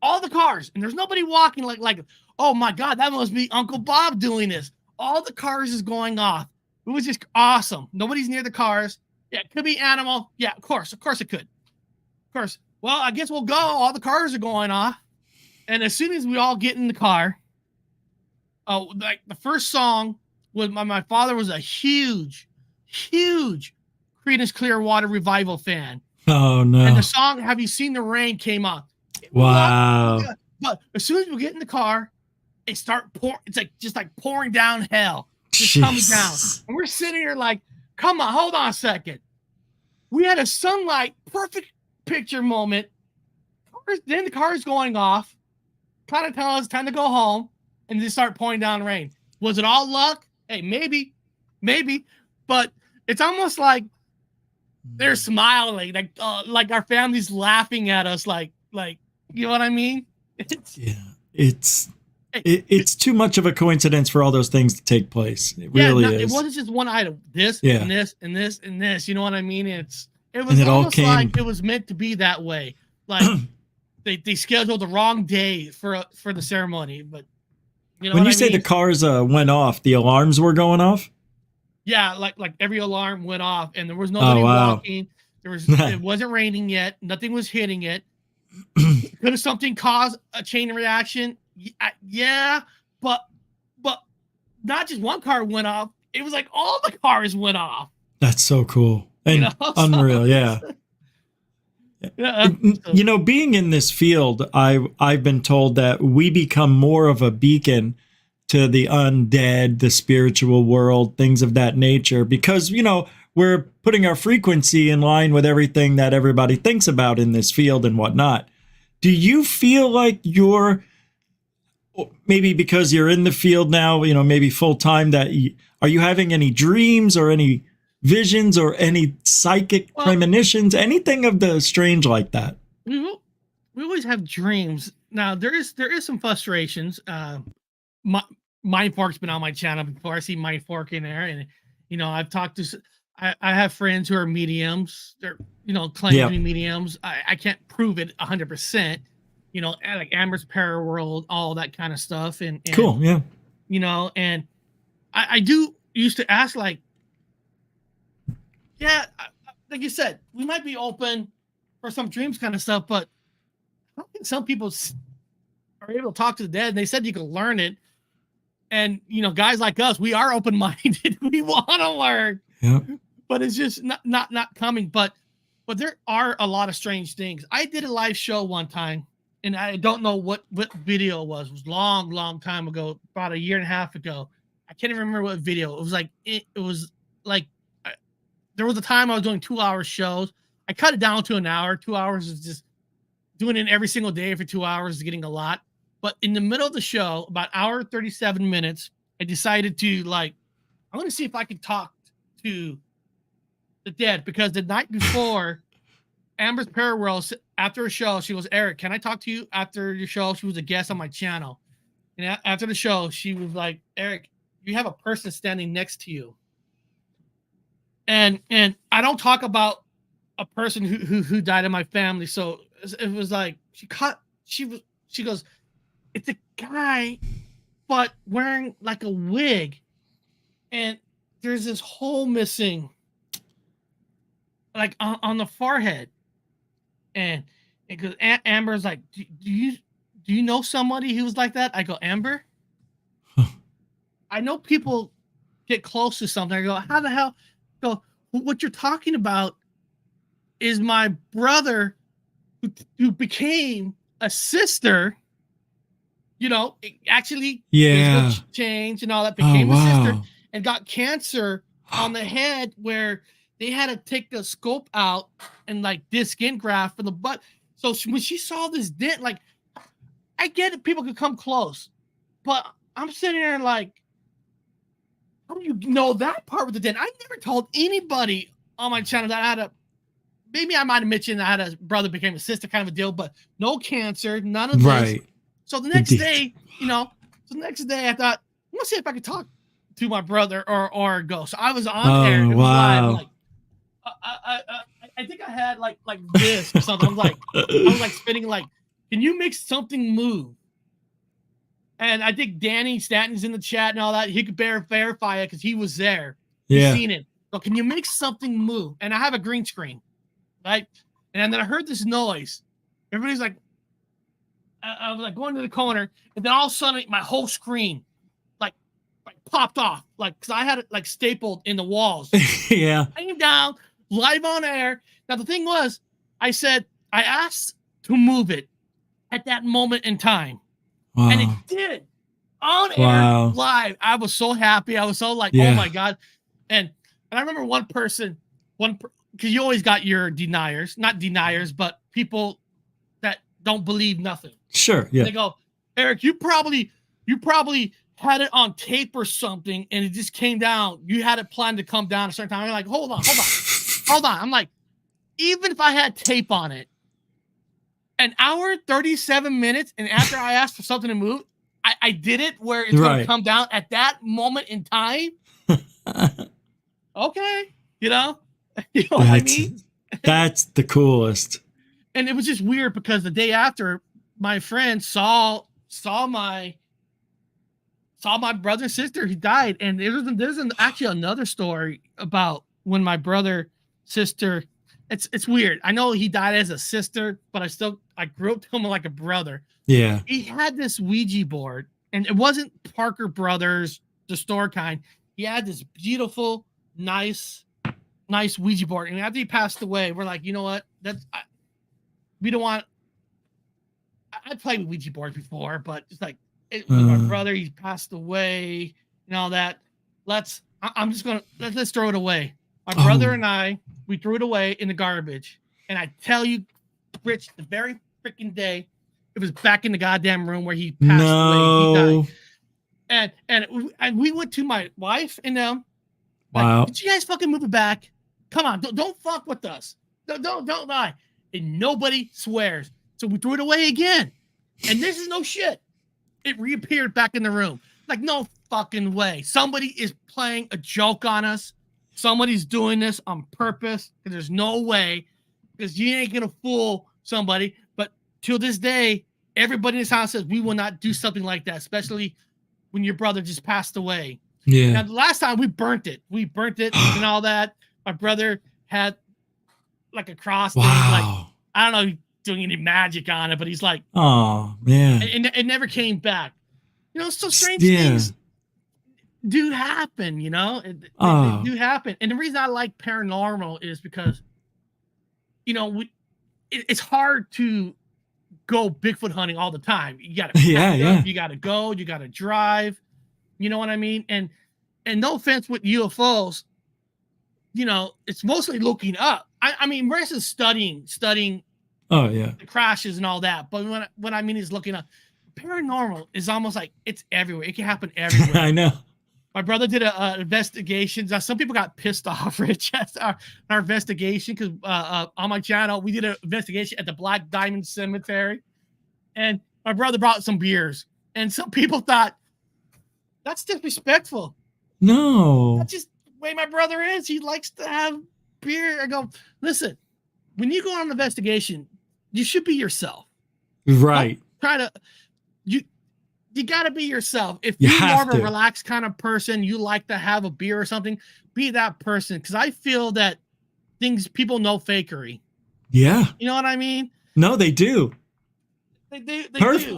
Speaker 10: All the cars. And there's nobody walking like, oh my God, that must be Uncle Bob doing this. All the cars is going off. It was just awesome. Nobody's near the cars. Yeah, it could be animal. Yeah, of course it could. Of course. Well, I guess we'll go. All the cars are going off. And as soon as we all get in the car, like the first song was my father was a huge Creedence Clearwater Revival fan.
Speaker 9: Oh no.
Speaker 10: And the song Have You Seen the Rain came on.
Speaker 9: Wow.
Speaker 10: But as soon as we get in the car, it start pouring. It's just like pouring down hell. Just comes down. And we're sitting here like, come on, hold on a second. We had a sunlight, perfect picture moment. Then the car is going off. Kind of tell us time to go home. And they start pouring down rain. Was it all luck? Hey, maybe. But it's almost like they're smiling, like our family's laughing at us, like you know what I mean?
Speaker 9: It's too much of a coincidence for all those things to take place. It really is.
Speaker 10: It wasn't just one item. This and this and this and this. You know what I mean? It was almost like it was meant to be that way. Like they scheduled the wrong day for the ceremony. But
Speaker 9: when you say the cars went off, the alarms were going off.
Speaker 10: Yeah, like every alarm went off, and there was nobody walking. It wasn't raining yet. Nothing was hitting it. Could have something caused a chain reaction? Yeah, but not just one car went off. It was like all the cars went off.
Speaker 9: That's so cool and unreal. Yeah. Being in this field, I've been told that we become more of a beacon to the undead, the spiritual world, things of that nature, because, we're putting our frequency in line with everything that everybody thinks about in this field and whatnot. Do you feel like you're, maybe because you're in the field now, maybe full time, are you having any dreams or any visions or any psychic premonitions, anything of the strange like that?
Speaker 10: We always have dreams. Now there is some frustrations. Mind Fork's been on my channel before. I see Mind Fork in there, and I've talked to. I have friends who are mediums. They're claim to be mediums. I can't prove it 100%. Like Amber's Paraworld, all that kind of stuff, and
Speaker 9: cool, yeah.
Speaker 10: And I do used to ask like you said, we might be open for some dreams kind of stuff, but I think some people are able to talk to the dead. And they said you can learn it. And, guys like us, we are open-minded. We want to learn, but it's just not coming. But there are a lot of strange things. I did a live show one time, and I don't know what video it was. It was long time ago, about a year and a half ago. I can't even remember what video. It was like there was a time I was doing 2-hour shows. I cut it down to an hour. 2 hours is just doing it every single day for 2 hours is getting a lot. But in the middle of the show, about hour 37 minutes, I decided to I'm going to see if I can talk to the dead, because the night before, Amber's Paraworld, after a show, she goes, Eric, can I talk to you after your show? She was a guest on my channel. And after the show, she was like, Eric, you have a person standing next to you. And I don't talk about a person who died in my family. So it was like, she goes, it's a guy, but wearing like a wig, and there's this hole missing, like on the forehead. And because Amber's like, do you know somebody who was like that? I go, Amber, I know people get close to something. I go, how the hell? What you're talking about is my brother who became a sister. You know, actually changed and all that, became a sister and got cancer on the head where they had to take the scope out and like this skin graft for the butt. So when she saw this dent, like, I get it, people could come close, but I'm sitting there like, how do you know that part with the dent? I never told anybody on my channel that I had maybe I might have mentioned I had a brother became a sister kind of a deal, but no cancer, none of this.
Speaker 9: Right.
Speaker 10: So the next day, I thought, I'm gonna see if I could talk to my brother or go. So I was on there. And live, like, I think I had like this or something. I was like spinning like, can you make something move? And I think Danny Stanton's in the chat and all that. He could verify it because he was there. He's seen it. So can you make something move? And I have a green screen, right? And then I heard this noise. Everybody's like, I was like going to the corner, and then all of a sudden my whole screen like popped off, like because I had it like stapled in the walls.
Speaker 9: Yeah.
Speaker 10: I came down live on air. Now the thing was, I asked to move it at that moment in time, and it did on air live. I was so happy. I was so like, oh my god. And I remember one person, because you always got your deniers, not deniers, but people that don't believe nothing.
Speaker 9: Sure. Yeah.
Speaker 10: They go, Eric, you probably had it on tape or something, and it just came down. You had it planned to come down a certain time. I'm like, hold on. I'm like, even if I had tape on it, an hour, 37 minutes, and after I asked for something to move, I did it where it's going to come down at that moment in time. Okay, you know what I mean?
Speaker 9: That's the coolest.
Speaker 10: And it was just weird because the day after, my friend saw my brother and sister. He died, and there's actually another story about when my brother, sister. It's weird. I know he died as a sister, but I grew up to him like a brother.
Speaker 9: Yeah.
Speaker 10: He had this Ouija board, and it wasn't Parker Brothers, the store kind. He had this beautiful, nice Ouija board. And after he passed away, we're like, you know what? We don't want. I played with Ouija boards before, but it's like my brother. He passed away and all that. Let's throw it away. My brother and we threw it away in the garbage. And I tell you, Rich, the very freaking day, it was back in the goddamn room where he passed away. He died. And we went to my wife and them. Like, did you guys fucking move it back? Come on, don't fuck with us. Don't lie. And nobody swears. So we threw it away again. And this is no shit. It reappeared back in the room. Like, no fucking way. Somebody is playing a joke on us. Somebody's doing this on purpose. And there's no way. Because you ain't going to fool somebody. But till this day, everybody in this house says we will not do something like that. Especially when your brother just passed away.
Speaker 9: Yeah.
Speaker 10: Now, the last time we burnt it. And all that. My brother had like a cross thing. Like, I don't know doing any magic on it, but he's like,
Speaker 9: oh man,
Speaker 10: it never came back. You know, so strange things do happen. You know, they do happen. And the reason I like paranormal is because, you know, it's hard to go Bigfoot hunting all the time. You got to you got to go, you got to drive. You know what I mean? And no offense with UFOs, you know, it's mostly looking up. I mean, versus studying.
Speaker 9: Oh yeah,
Speaker 10: the crashes and all that. But what I mean is looking up. Paranormal is almost like it's everywhere. It can happen everywhere.
Speaker 9: I know.
Speaker 10: My brother did a investigation. Now, some people got pissed off, Rich, at our investigation because on my channel we did an investigation at the Black Diamond Cemetery, and my brother brought some beers, and some people thought that's disrespectful.
Speaker 9: No,
Speaker 10: that's just the way my brother is. He likes to have beer. I go, listen, when you go on an investigation, you should be yourself.
Speaker 9: Right.
Speaker 10: Don't try to you got to be yourself. If you're more of a relaxed kind of person, you like to have a beer or something, be that person. Because I feel that people know fakery.
Speaker 9: Yeah.
Speaker 10: You know what I mean?
Speaker 9: No, they do.
Speaker 10: They do.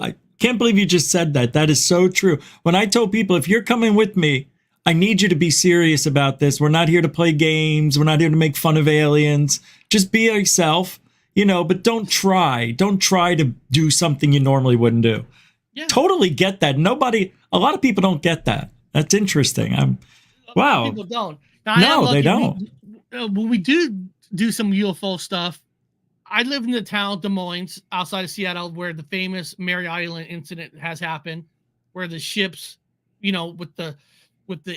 Speaker 9: I can't believe you just said that. That is so true. When I told people, if you're coming with me, I need you to be serious about this. We're not here to play games. We're not here to make fun of aliens. Just be yourself. but don't try to do something you normally wouldn't do.
Speaker 10: Yeah.
Speaker 9: Totally get that. A lot of people don't get that. That's interesting. Wow.
Speaker 10: People don't. Now,
Speaker 9: No, they don't.
Speaker 10: When we do some UFO stuff, I live in the town Des Moines, outside of Seattle, where the famous Maury Island incident has happened, where the ships, with the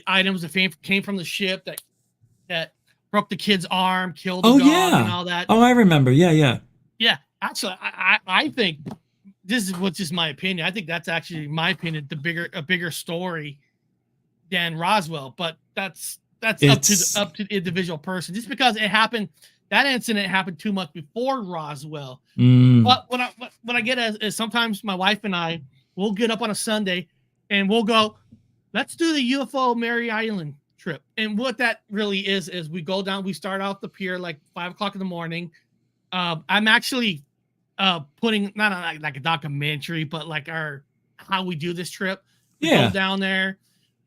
Speaker 10: items that came from the ship that broke the kid's arm, killed the dog, and all that.
Speaker 9: Oh, I remember. Yeah.
Speaker 10: Yeah, actually, I think this is what's just my opinion. I think that's actually, in my opinion, a bigger story than Roswell. But that's up to the individual person. Just because it happened, that incident happened too much before Roswell. But what I get is sometimes my wife and I will get up on a Sunday and we'll go, let's do the UFO Maury Island trip. And what that really is we go down, we start off the pier like 5 o'clock in the morning. I'm actually putting not like a documentary, but like how we do this trip. We go down there,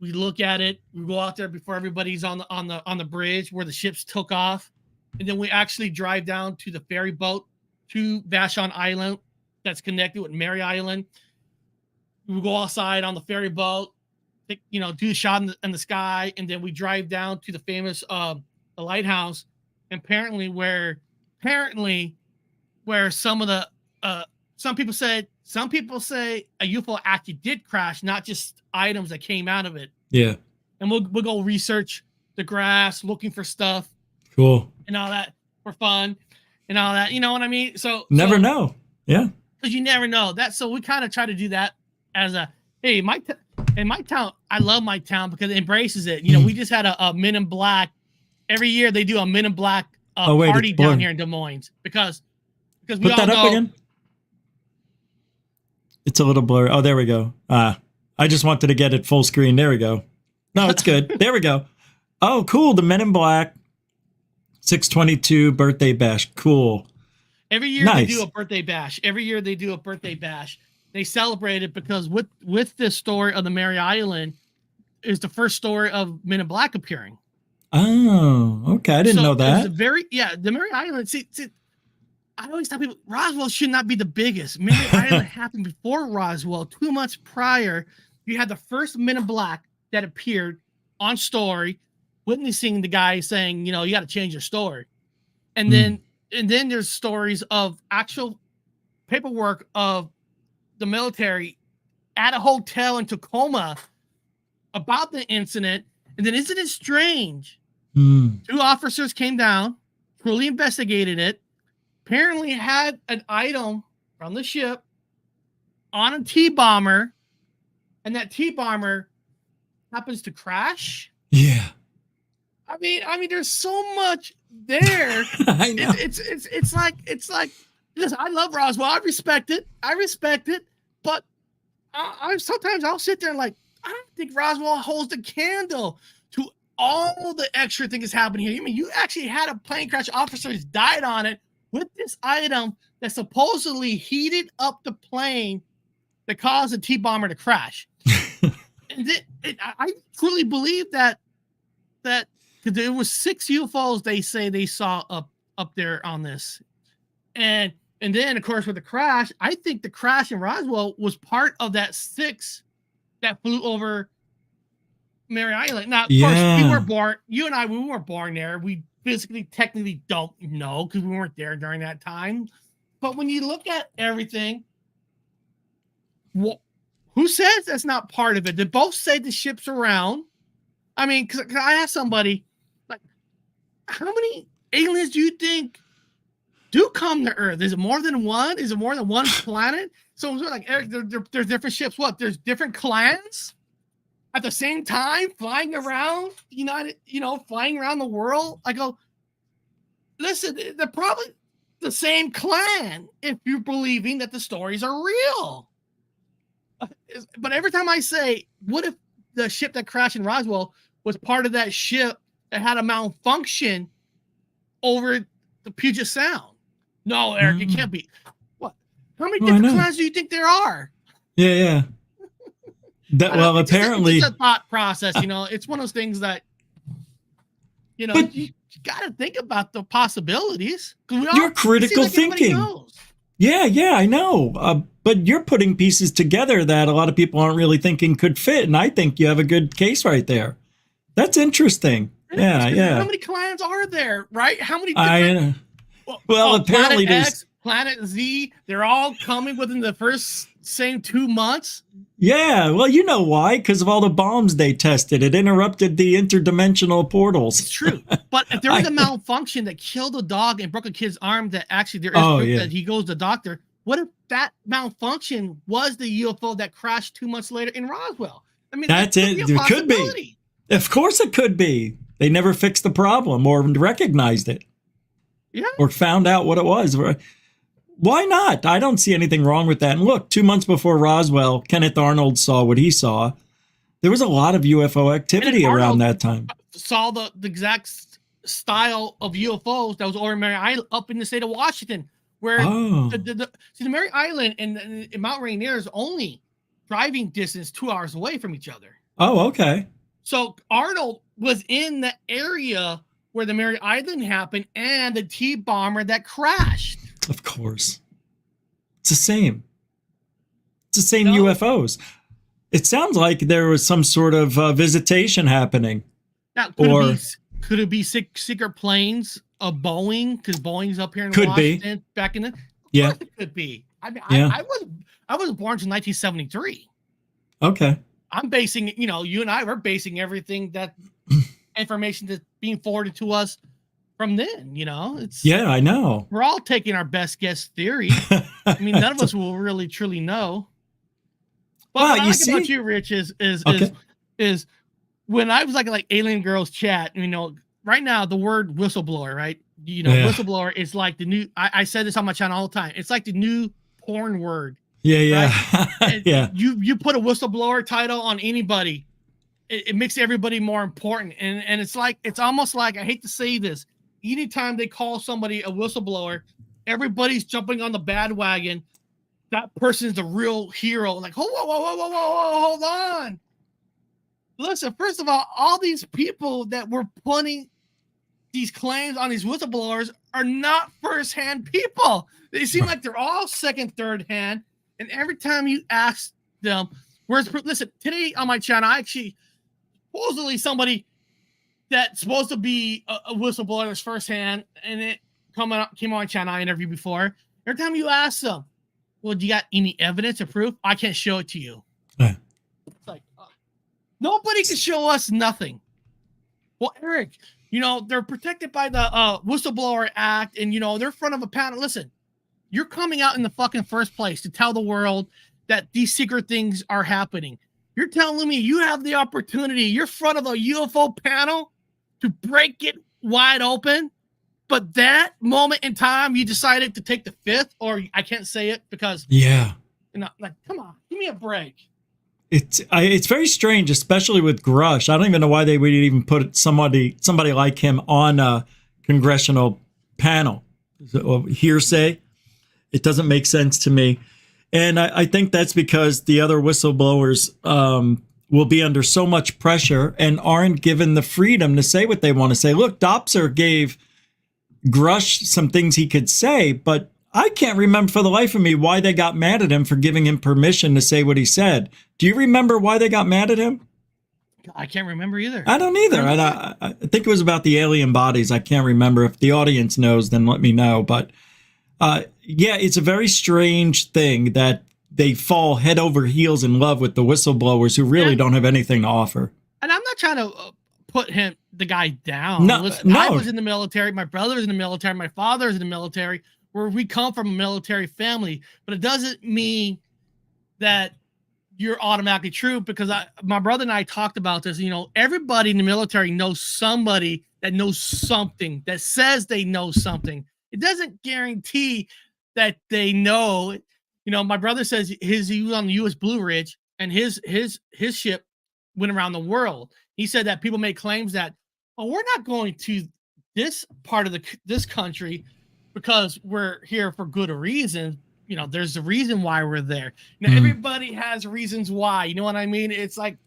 Speaker 10: we look at it, we go out there before everybody's on the bridge where the ships took off, and then we actually drive down to the ferry boat to Vashon Island that's connected with Maury Island. We go outside on the ferry boat, do a shot in the sky, and then we drive down to the famous the lighthouse. And apparently where some of the some people say a UFO actually did crash, not just items that came out of it.
Speaker 9: Yeah.
Speaker 10: And we'll go research the grass, looking for stuff.
Speaker 9: Cool.
Speaker 10: And all that for fun and all that. You know what I mean? So
Speaker 9: never know. Yeah.
Speaker 10: Because you never know that. So we kind of try to do that as hey, in my town, I love my town because it embraces it. We just had a Men in Black. Every year they do a Men in Black party down here in Des Moines because we
Speaker 9: Put
Speaker 10: all
Speaker 9: that
Speaker 10: know.
Speaker 9: up again. It's a little blurry. Oh, there we go. I just wanted to get it full screen. There we go. No, it's good. There we go. Oh, cool. The Men in Black 622 birthday bash. Cool.
Speaker 10: Every year they do a birthday bash. They celebrate it because with this story of the Maury Island is the first story of Men in Black appearing.
Speaker 9: Oh, okay. I didn't know that.
Speaker 10: The Maury Island. See, I always tell people Roswell should not be the biggest. Maury Island happened before Roswell. 2 months prior, you had the first Men in Black that appeared on story, witnessing the guy saying, you got to change your story. And then there's stories of actual paperwork of the military at a hotel in Tacoma about the incident. And then isn't it strange? 2 officers came down, truly investigated it, apparently had an item from the ship on a T-bomber, and that T-bomber happens to crash.
Speaker 9: Yeah.
Speaker 10: I mean, there's so much there.
Speaker 9: I know.
Speaker 10: It's like. Listen, I love Roswell. I respect it, but sometimes I'll sit there and I don't think Roswell holds the candle to all the extra things happening here. I mean, you actually had a plane crash. Officers died on it with this item that supposedly heated up the plane that caused the T-bomber to crash. And I truly believe that because there was 6 UFOs they say they saw up there on this. And then, of course, with the crash, I think the crash in Roswell was part of that 6 that flew over Maury Island. Now, of course, we weren't born. You and I, we weren't born there. We physically, technically don't know because we weren't there during that time. But when you look at everything, who says that's not part of it? They both say the ship's around. I mean, because I asked somebody, how many aliens do you think do come to Earth? Is it more than one? Is it more than one planet? So it's like, Eric, there's different ships. What? There's different clans at the same time flying around flying around the world. I go, listen, they're probably the same clan if you're believing that the stories are real. But every time I say, what if the ship that crashed in Roswell was part of that ship that had a malfunction over the Puget Sound? No, Eric, it can't be. What? How many different clans do you think there are?
Speaker 9: Yeah.
Speaker 10: Apparently, it's a thought process. It's one of those things that,
Speaker 9: But
Speaker 10: you got to think about the possibilities.
Speaker 9: You're critical thinking. Yeah, I know. But you're putting pieces together that a lot of people aren't really thinking could fit. And I think you have a good case right there. That's interesting. Yeah.
Speaker 10: How many clans are there, right? How many
Speaker 9: different... Well, apparently
Speaker 10: Planet
Speaker 9: there's...
Speaker 10: X, Planet Z, they're all coming within the first same 2 months.
Speaker 9: Yeah, well, you know why? Because of all the bombs they tested. It interrupted the interdimensional portals.
Speaker 10: It's true. But if there was a malfunction that killed a dog and broke a kid's arm that actually there is proof that he goes to the doctor, what if that malfunction was the UFO that crashed 2 months later in Roswell? I mean,
Speaker 9: that's it. It could be. Of course it could be. They never fixed the problem or recognized it.
Speaker 10: Yeah.
Speaker 9: Or found out what it was. Why not? I don't see anything wrong with that. And look, 2 months before Roswell, Kenneth Arnold saw what he saw. There was a lot of UFO activity around that time.
Speaker 10: Saw the exact style of UFOs that was over Maury Island up in the state of Washington, where the Maury Island and Mount Rainier is only driving distance 2 hours away from each other.
Speaker 9: Oh, okay.
Speaker 10: So Arnold was in the area where the Maury Island happened and the T-bomber that crashed.
Speaker 9: Of course. It's the same. It's the same UFOs. It sounds like there was some sort of visitation happening.
Speaker 10: Now, could it be secret planes of Boeing? Because Boeing's up here in Washington back in the... Of course it could be. I mean, I was born in 1973.
Speaker 9: Okay.
Speaker 10: I'm basing, you and I, we're basing everything that information that's being forwarded to us from then, it's
Speaker 9: I know.
Speaker 10: We're all taking our best guess theory. I mean, none of us will really truly know. But what I like about you, Rich, is when I was like Alien Girls chat, right now the word whistleblower, right? Whistleblower is like the new. I said this on my channel all the time. It's like the new porn word.
Speaker 9: Yeah.
Speaker 10: Right? You put a whistleblower title on anybody, it makes everybody more important, and it's almost like, I hate to say this. Anytime they call somebody a whistleblower, everybody's jumping on the bandwagon. That person is the real hero. Like, whoa, hold on. Listen, first of all these people that were putting these claims on these whistleblowers are not first-hand people. They seem like they're all second, third hand. And every time you ask them, listen, today on my channel, I actually, supposedly somebody that's supposed to be a whistleblower is firsthand, and it came on my channel, I interviewed before. Every time you ask them, well, do you got any evidence or proof? I can't show it to you. It's like, nobody can show us nothing. Well, Eric, they're protected by the Whistleblower Act, and, they're in front of a panel. Listen, you're coming out in the fucking first place to tell the world that these secret things are happening. You're telling me you have the opportunity, you're in front of a UFO panel to break it wide open, but that moment in time you decided to take the fifth, or I can't say it because like, come on, give me a break.
Speaker 9: It's very strange, especially with Grush. I don't even know why they would even put somebody like him on a congressional panel. Hearsay. It doesn't make sense to me. And I think that's because the other whistleblowers will be under so much pressure and aren't given the freedom to say what they want to say. Look, Dopser gave Grush some things he could say, but I can't remember for the life of me why they got mad at him for giving him permission to say what he said. Do you remember why they got mad at him?
Speaker 10: I can't remember either.
Speaker 9: I don't either. I think it was about the alien bodies. I can't remember. If the audience knows, then let me know. But it's a very strange thing that they fall head over heels in love with the whistleblowers who really don't have anything to offer.
Speaker 10: And I'm not trying to put the guy down.
Speaker 9: No.
Speaker 10: I was in the military. My brother was in the military. My father is in the military. Where we come from a military family, but it doesn't mean that you're automatically true, because my brother and I talked about this. Everybody in the military knows somebody that knows something, that says they know something. It doesn't guarantee that they know. My brother says he was on the U.S. Blue Ridge, and his ship went around the world. He said that people make claims that, we're not going to this part of this country because we're here for good reason. There's a reason why we're there. Everybody has reasons why. You know what I mean? It's like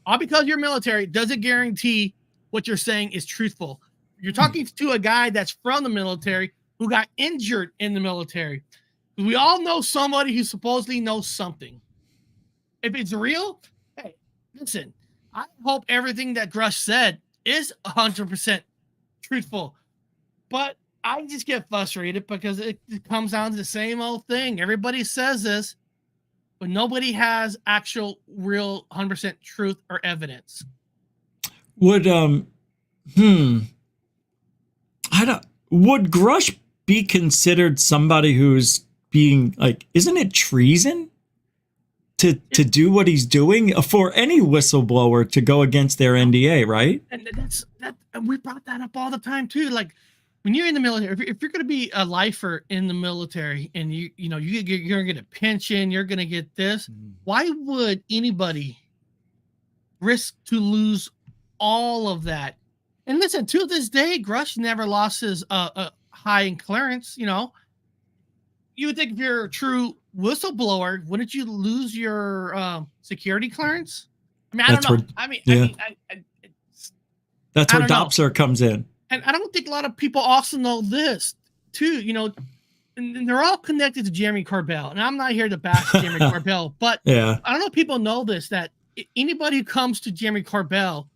Speaker 10: all because you're military doesn't guarantee what you're saying is truthful. You're talking to a guy that's from the military who got injured in the military. We all know somebody who supposedly knows something. If it's real, hey, listen, I hope everything that Grush said is 100% truthful. But I just get frustrated because it comes down to the same old thing. Everybody says this, but nobody has actual, real 100% truth or evidence.
Speaker 9: Would would Grush be considered somebody who's being like, isn't it treason to do what he's doing for any whistleblower to go against their NDA, right?
Speaker 10: And and we brought that up all the time too. Like when you're in the military, if you're going to be a lifer in the military and you're going to get a pension, you're going to get this. Why would anybody risk to lose all of that? And listen, to this day, Grush never lost his high in clearance. You know, you would think if you're a true whistleblower, wouldn't you lose your security clearance? I mean, I don't know.
Speaker 9: That's where Dopser comes in.
Speaker 10: And I don't think a lot of people also know this too. You know, and they're all connected to Jeremy Corbell. And I'm not here to bash Jeremy Corbell, but I don't know if people know this, that anybody who comes to Jeremy Corbell,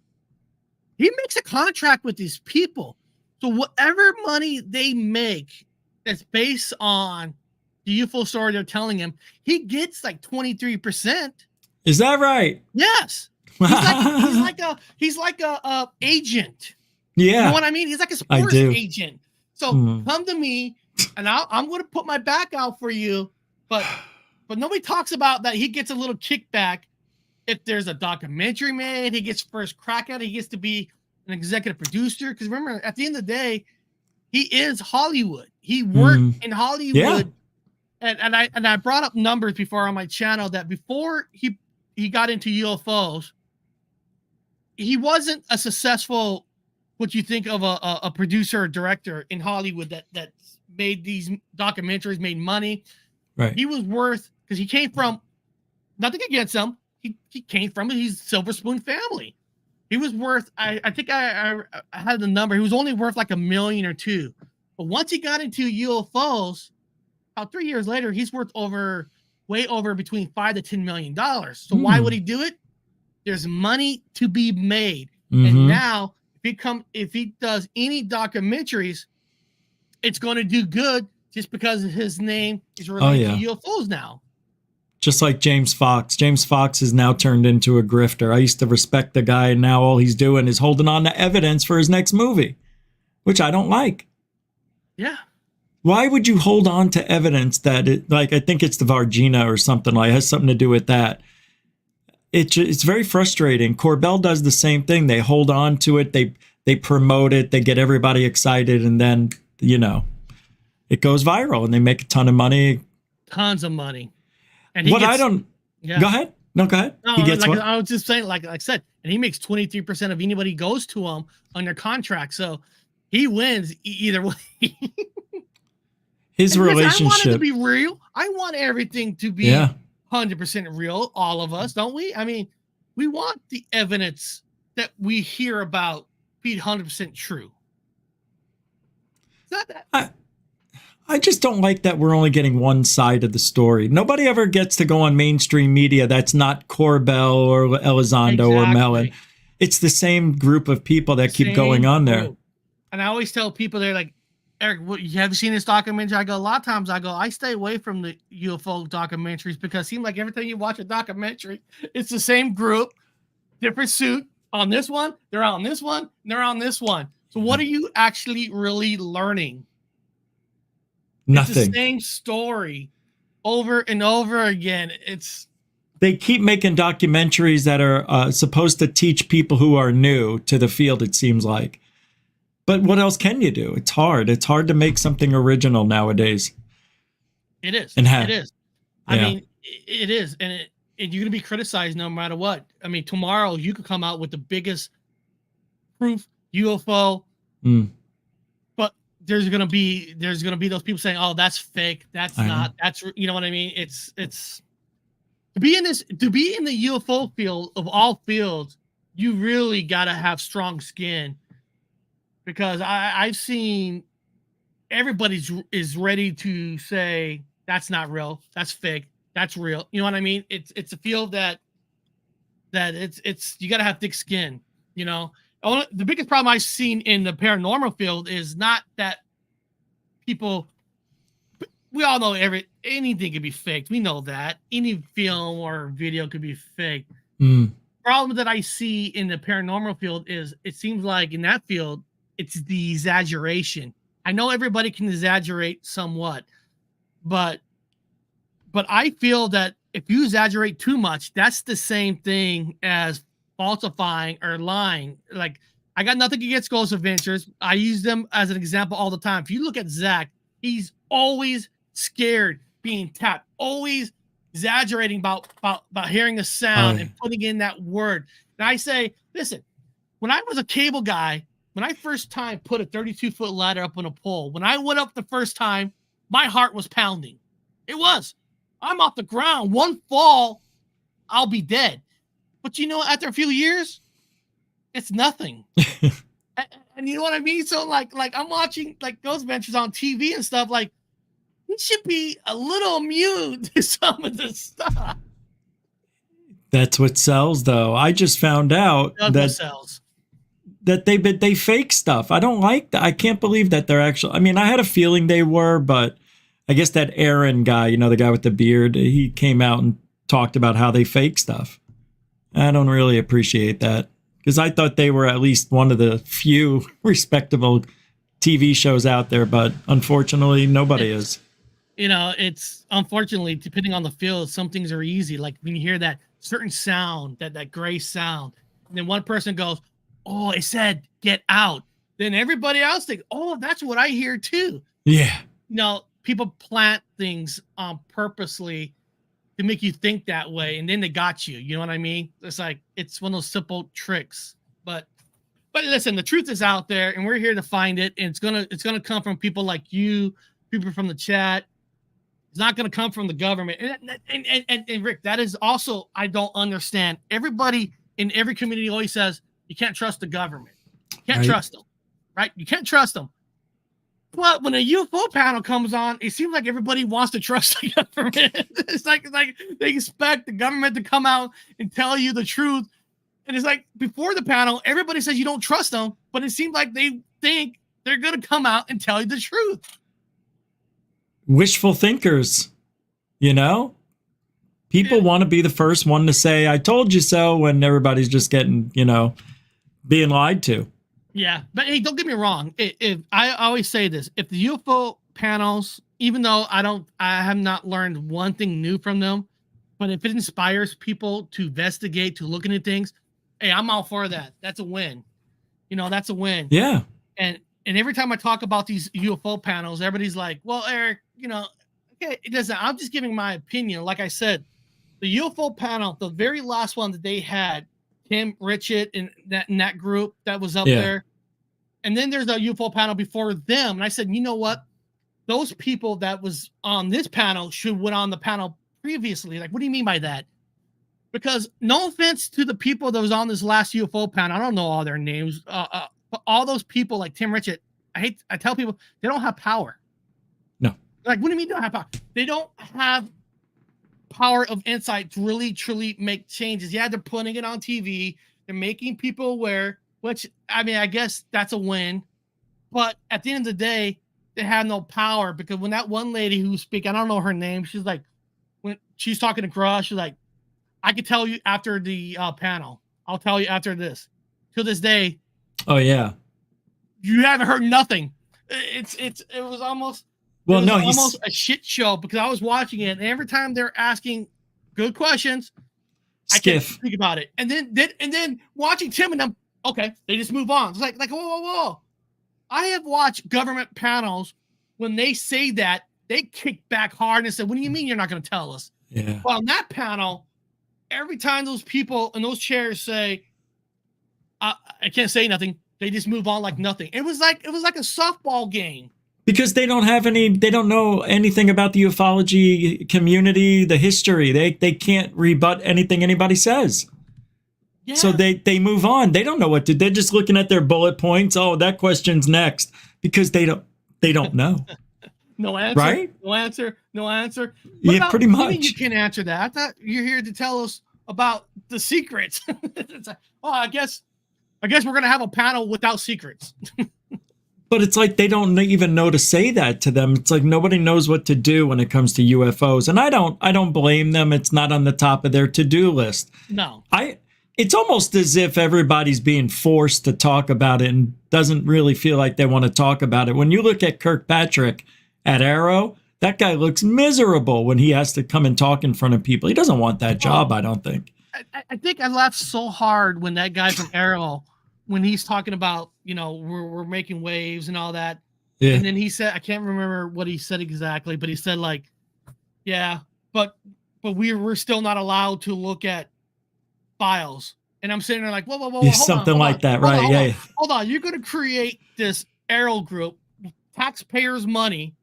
Speaker 10: he makes a contract with these people. So whatever money they make that's based on the UFO story they're telling him, he gets like 23%.
Speaker 9: Is that right?
Speaker 10: Yes. He's like a agent.
Speaker 9: Yeah.
Speaker 10: You know what I mean? He's like a sports agent. So come to me and I'm going to put my back out for you. But nobody talks about that. He gets a little kickback. If there's a documentary made, he gets first crack at it. He gets to be an executive producer. Because remember, at the end of the day, he is Hollywood. He worked in Hollywood. Yeah. And I brought up numbers before on my channel that before he got into UFOs, he wasn't a successful, what you think of a producer or director in Hollywood that made these documentaries, made money.
Speaker 9: Right.
Speaker 10: He was worth, because he came from, nothing against him, he came from his Silver Spoon family. He was worth, I think I had the number, he was only worth like $1 million or $2 million. But once he got into UFOs, about 3 years later, he's worth way over between $5 to $10 million. So why would he do it? There's money to be made. And now if he does any documentaries, it's going to do good just because his name is related to UFOs now.
Speaker 9: Just like James Fox. James Fox is now turned into a grifter. I used to respect the guy, and now all he's doing is holding on to evidence for his next movie, which I don't like.
Speaker 10: Yeah.
Speaker 9: Why would you hold on to evidence that I think it's the Vargina or something, like it has something to do with that. It's very frustrating. Corbell does the same thing. They hold on to it. They promote it. They get everybody excited. And then, it goes viral and they make a ton of money.
Speaker 10: Tons of money. And
Speaker 9: Go ahead. No, go ahead.
Speaker 10: No,
Speaker 9: he gets
Speaker 10: like,
Speaker 9: what?
Speaker 10: I was just saying, like I said, and he makes 23% of anybody goes to him under contract. So he wins either way.
Speaker 9: His relationship.
Speaker 10: I want it to be real. I want everything to be 100% real. All of us, don't we? I mean, we want the evidence that we hear about be 100% true. It's not that.
Speaker 9: I just don't like that we're only getting one side of the story. Nobody ever gets to go on mainstream media that's not Corbell or Elizondo or Mellon. It's the same group of people that keep going on there.
Speaker 10: And I always tell people, they're like, Eric, have you seen this documentary? I go, a lot of times I stay away from the UFO documentaries because it seems like every time you watch a documentary, it's the same group, different suit. On this one, they're on this one, they're on this one. So what are you actually really learning?
Speaker 9: Nothing.
Speaker 10: It's the same story over and over again.
Speaker 9: They keep making documentaries that are supposed to teach people who are new to the field, it seems like. But what else can you do? It's hard. It's hard to make something original nowadays.
Speaker 10: It is.
Speaker 9: It
Speaker 10: is. I mean, it is. And you're going to be criticized no matter what. I mean, tomorrow you could come out with the biggest proof UFO. But there's going to be those people saying, "Oh, that's fake. That's not. That's, you know what I mean?" It's to be in the UFO field of all fields, you really got to have strong skin. because I've seen everybody's is ready to say that's not real, that's fake, that's real. You know what I mean? It's a field that it's you got to have thick skin. You know, the biggest problem I've seen in the paranormal field is not that people. We all know anything could be faked. We know that any film or video could be faked. Problem that I see in the paranormal field is it seems like in that field it's the exaggeration. I know everybody can exaggerate somewhat, but I feel that if you exaggerate too much, that's the same thing as falsifying or lying. Like, I got nothing against Ghost Adventures. I use them as an example all the time. If you look at Zach, he's always scared being tapped, always exaggerating about hearing a sound and putting in that word. And I say, listen, when I was a cable guy, when I first time put a 32-foot ladder up on a pole, when I went up the first time, my heart was pounding. It was. I'm off the ground. One fall, I'll be dead. But you know, after a few years, it's nothing. and you know what I mean? So like I'm watching like Ghost Adventures on TV and stuff. Like, we should be a little immune to some of this stuff.
Speaker 9: That's what sells, though. I just found out that they fake stuff. I don't like that. I can't believe that they're actually. I mean, I had a feeling they were, but I guess that Aaron guy, you know, the guy with the beard, he came out and talked about how they fake stuff. I don't really appreciate that because I thought they were at least one of the few respectable TV shows out there, but unfortunately, nobody is.
Speaker 10: You know, it's unfortunately, depending on the field, some things are easy. Like when you hear that certain sound, that gray sound, and then one person goes, "Oh, it said get out." Then everybody else thinks, "Oh, that's what I hear too."
Speaker 9: Yeah.
Speaker 10: You know, people plant things purposely to make you think that way, and then they got you. You know what I mean? It's like it's one of those simple tricks. But listen, the truth is out there, and we're here to find it. And it's gonna come from people like you, people from the chat. It's not going to come from the government. And Rick, that is also, I don't understand. Everybody in every community always says, you can't trust the government. You can't trust them, right? You can't trust them. But when a UFO panel comes on, it seems like everybody wants to trust the government. It's like they expect the government to come out and tell you the truth. And it's like before the panel, everybody says you don't trust them, but it seems like they think they're going to come out and tell you the truth.
Speaker 9: Wishful thinkers, you know, people want to be the first one to say, I told you so, when everybody's just getting, you know, being lied to.
Speaker 10: Yeah. But hey, don't get me wrong. If I always say this, if the UFO panels, even though I have not learned one thing new from them, but if it inspires people to investigate, to look into things, hey, I'm all for that. That's a win. You know, that's a win.
Speaker 9: Yeah.
Speaker 10: And every time I talk about these UFO panels, everybody's like, well, Eric, you know, okay, it doesn't. I'm just giving my opinion. Like I said, the UFO panel, the very last one that they had, Tim Richard in that group that was up there. And then there's a UFO panel before them. And I said, you know what? Those people that was on this panel should went on the panel previously. Like, what do you mean by that? Because no offense to the people that was on this last UFO panel. I don't know all their names. But all those people like Tim Richard, I tell people they don't have power.
Speaker 9: No.
Speaker 10: Like, what do you mean they don't have power? They don't have power of insight to really, truly make changes. Yeah, they're putting it on TV. They're making people aware, which, I mean, I guess that's a win. But at the end of the day, they have no power because when that one lady who speak, I don't know her name, she's like, when she's talking to Cross, she's like, I could tell you after the panel. I'll tell you after this. To this day.
Speaker 9: Oh, yeah.
Speaker 10: You haven't heard nothing. It was almost...
Speaker 9: Well, no,
Speaker 10: almost a shit show because I was watching it, and every time they're asking good questions, I can't think about it. And then watching Tim and them, okay, they just move on. It's like whoa. I have watched government panels when they say that they kick back hard and say, "What do you mean you're not going to tell us?"
Speaker 9: Yeah.
Speaker 10: Well, on that panel, every time those people in those chairs say, "I can't say nothing," they just move on like nothing. It was like a softball game.
Speaker 9: Because they don't know anything about the ufology community, the history. They can't rebut anything anybody says.
Speaker 10: Yeah.
Speaker 9: So they move on. They don't know what to. They're just looking at their bullet points. Oh, that question's next, because they don't know.
Speaker 10: No answer.
Speaker 9: Right?
Speaker 10: No answer. No answer.
Speaker 9: Yeah, pretty much.
Speaker 10: You can't answer that. I thought you're here to tell us about the secrets. It's like, oh, I guess we're gonna have a panel without secrets.
Speaker 9: But it's like they don't even know to say that to them. It's like nobody knows what to do when it comes to UFOs, and I don't blame them. It's not on the top of their to-do list.
Speaker 10: No.
Speaker 9: It's almost as if everybody's being forced to talk about it and doesn't really feel like they want to talk about it. When you look at Kirkpatrick at Arrow, that guy looks miserable when he has to come and talk in front of people. He doesn't want that job, I don't think.
Speaker 10: I think I laughed so hard when that guy from Arrow, when he's talking about, we're making waves and all that.
Speaker 9: Yeah.
Speaker 10: And then he said, I can't remember what he said exactly, but he said like, yeah, but we're still not allowed to look at files. And I'm sitting there like, whoa,
Speaker 9: yeah, something like that, right?
Speaker 10: Hold on. You're going to create this Arrow group, taxpayers' money,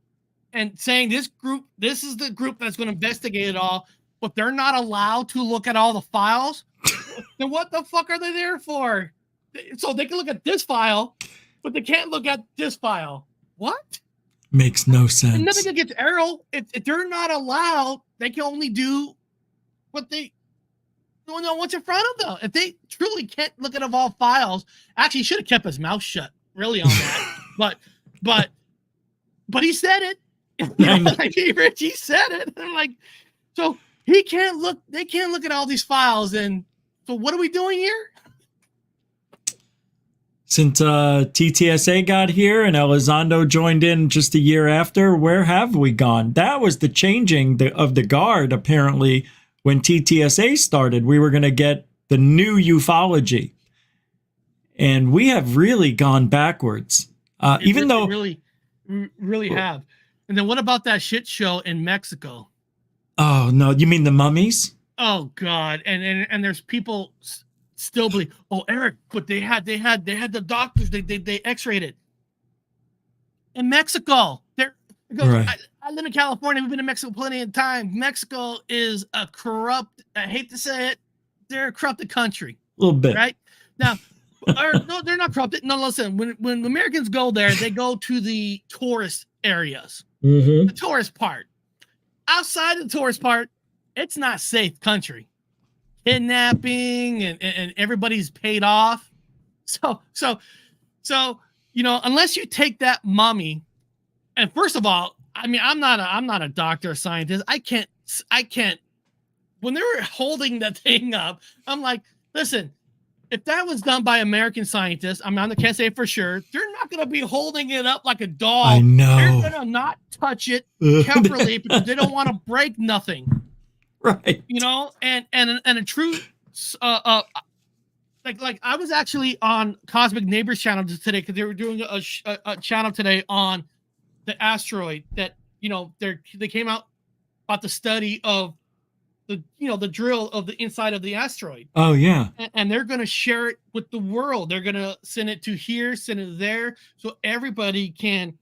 Speaker 10: and saying this is the group that's going to investigate it all, but they're not allowed to look at all the files. Then what the fuck are they there for? So they can look at this file, but they can't look at this file. What?
Speaker 9: Makes no sense.
Speaker 10: And nothing against Arrow. If they're not allowed, they can only do what they don't know what's in front of them. If they truly can't look at all files, actually, he should have kept his mouth shut. Really on that, but he said it. He said it. I'm like, so he can't look. They can't look at all these files, and so what are we doing here?
Speaker 9: Since TTSA got here and Elizondo joined in just a year after, where have we gone? That was the changing of the guard, apparently. When TTSA started, we were going to get the new ufology. And we have really gone backwards. Even though...
Speaker 10: Really have. And then what about that shit show in Mexico?
Speaker 9: Oh, no. You mean the mummies?
Speaker 10: Oh, God. And there's people still believe, oh, Eric, but they had the doctors, they x-rayed it. In Mexico,
Speaker 9: right.
Speaker 10: I live in California. We've been in Mexico plenty of times. Mexico is a corrupt, I hate to say it, they're a corrupted country.
Speaker 9: A little bit.
Speaker 10: Right? Now, no, they're not corrupted. No, listen, when Americans go there, they go to the tourist areas.
Speaker 9: Mm-hmm.
Speaker 10: The tourist part. Outside the tourist part, it's not safe country. Kidnapping and everybody's paid off. So, unless you take that mummy, and first of all, I mean, I'm not a doctor or scientist. I can't. When they were holding that thing up, I'm like, listen, if that was done by American scientists, I can't say for sure, they're not going to be holding it up like a doll.
Speaker 9: I know.
Speaker 10: They're going to not touch it carefully because they don't want to break nothing.
Speaker 9: Right.
Speaker 10: And a true, like I was actually on Cosmic Neighbors channel today because they were doing a channel today on the asteroid that, they came out about the study of the drill of the inside of the asteroid.
Speaker 9: Oh yeah.
Speaker 10: And they're going to share it with the world. They're going to send it to here, send it there. So everybody can,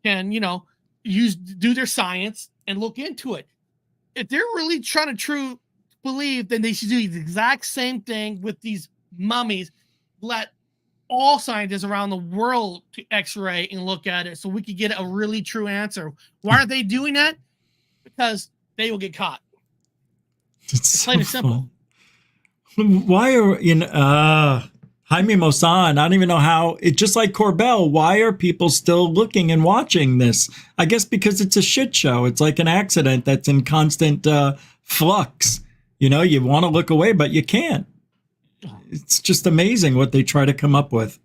Speaker 10: do their science and look into it. If they're really trying to believe, then they should do the exact same thing with these mummies. Let all scientists around the world to x-ray and look at it so we could get a really true answer. Why aren't they doing that? Because they will get caught.
Speaker 9: It's
Speaker 10: plain and simple.
Speaker 9: Why are Jaime Maussan? I don't even know how. It's just like Corbell. Why are people still looking and watching this? I guess because it's a shit show. It's like an accident that's in constant flux. You want to look away, but you can't. It's just amazing what they try to come up with.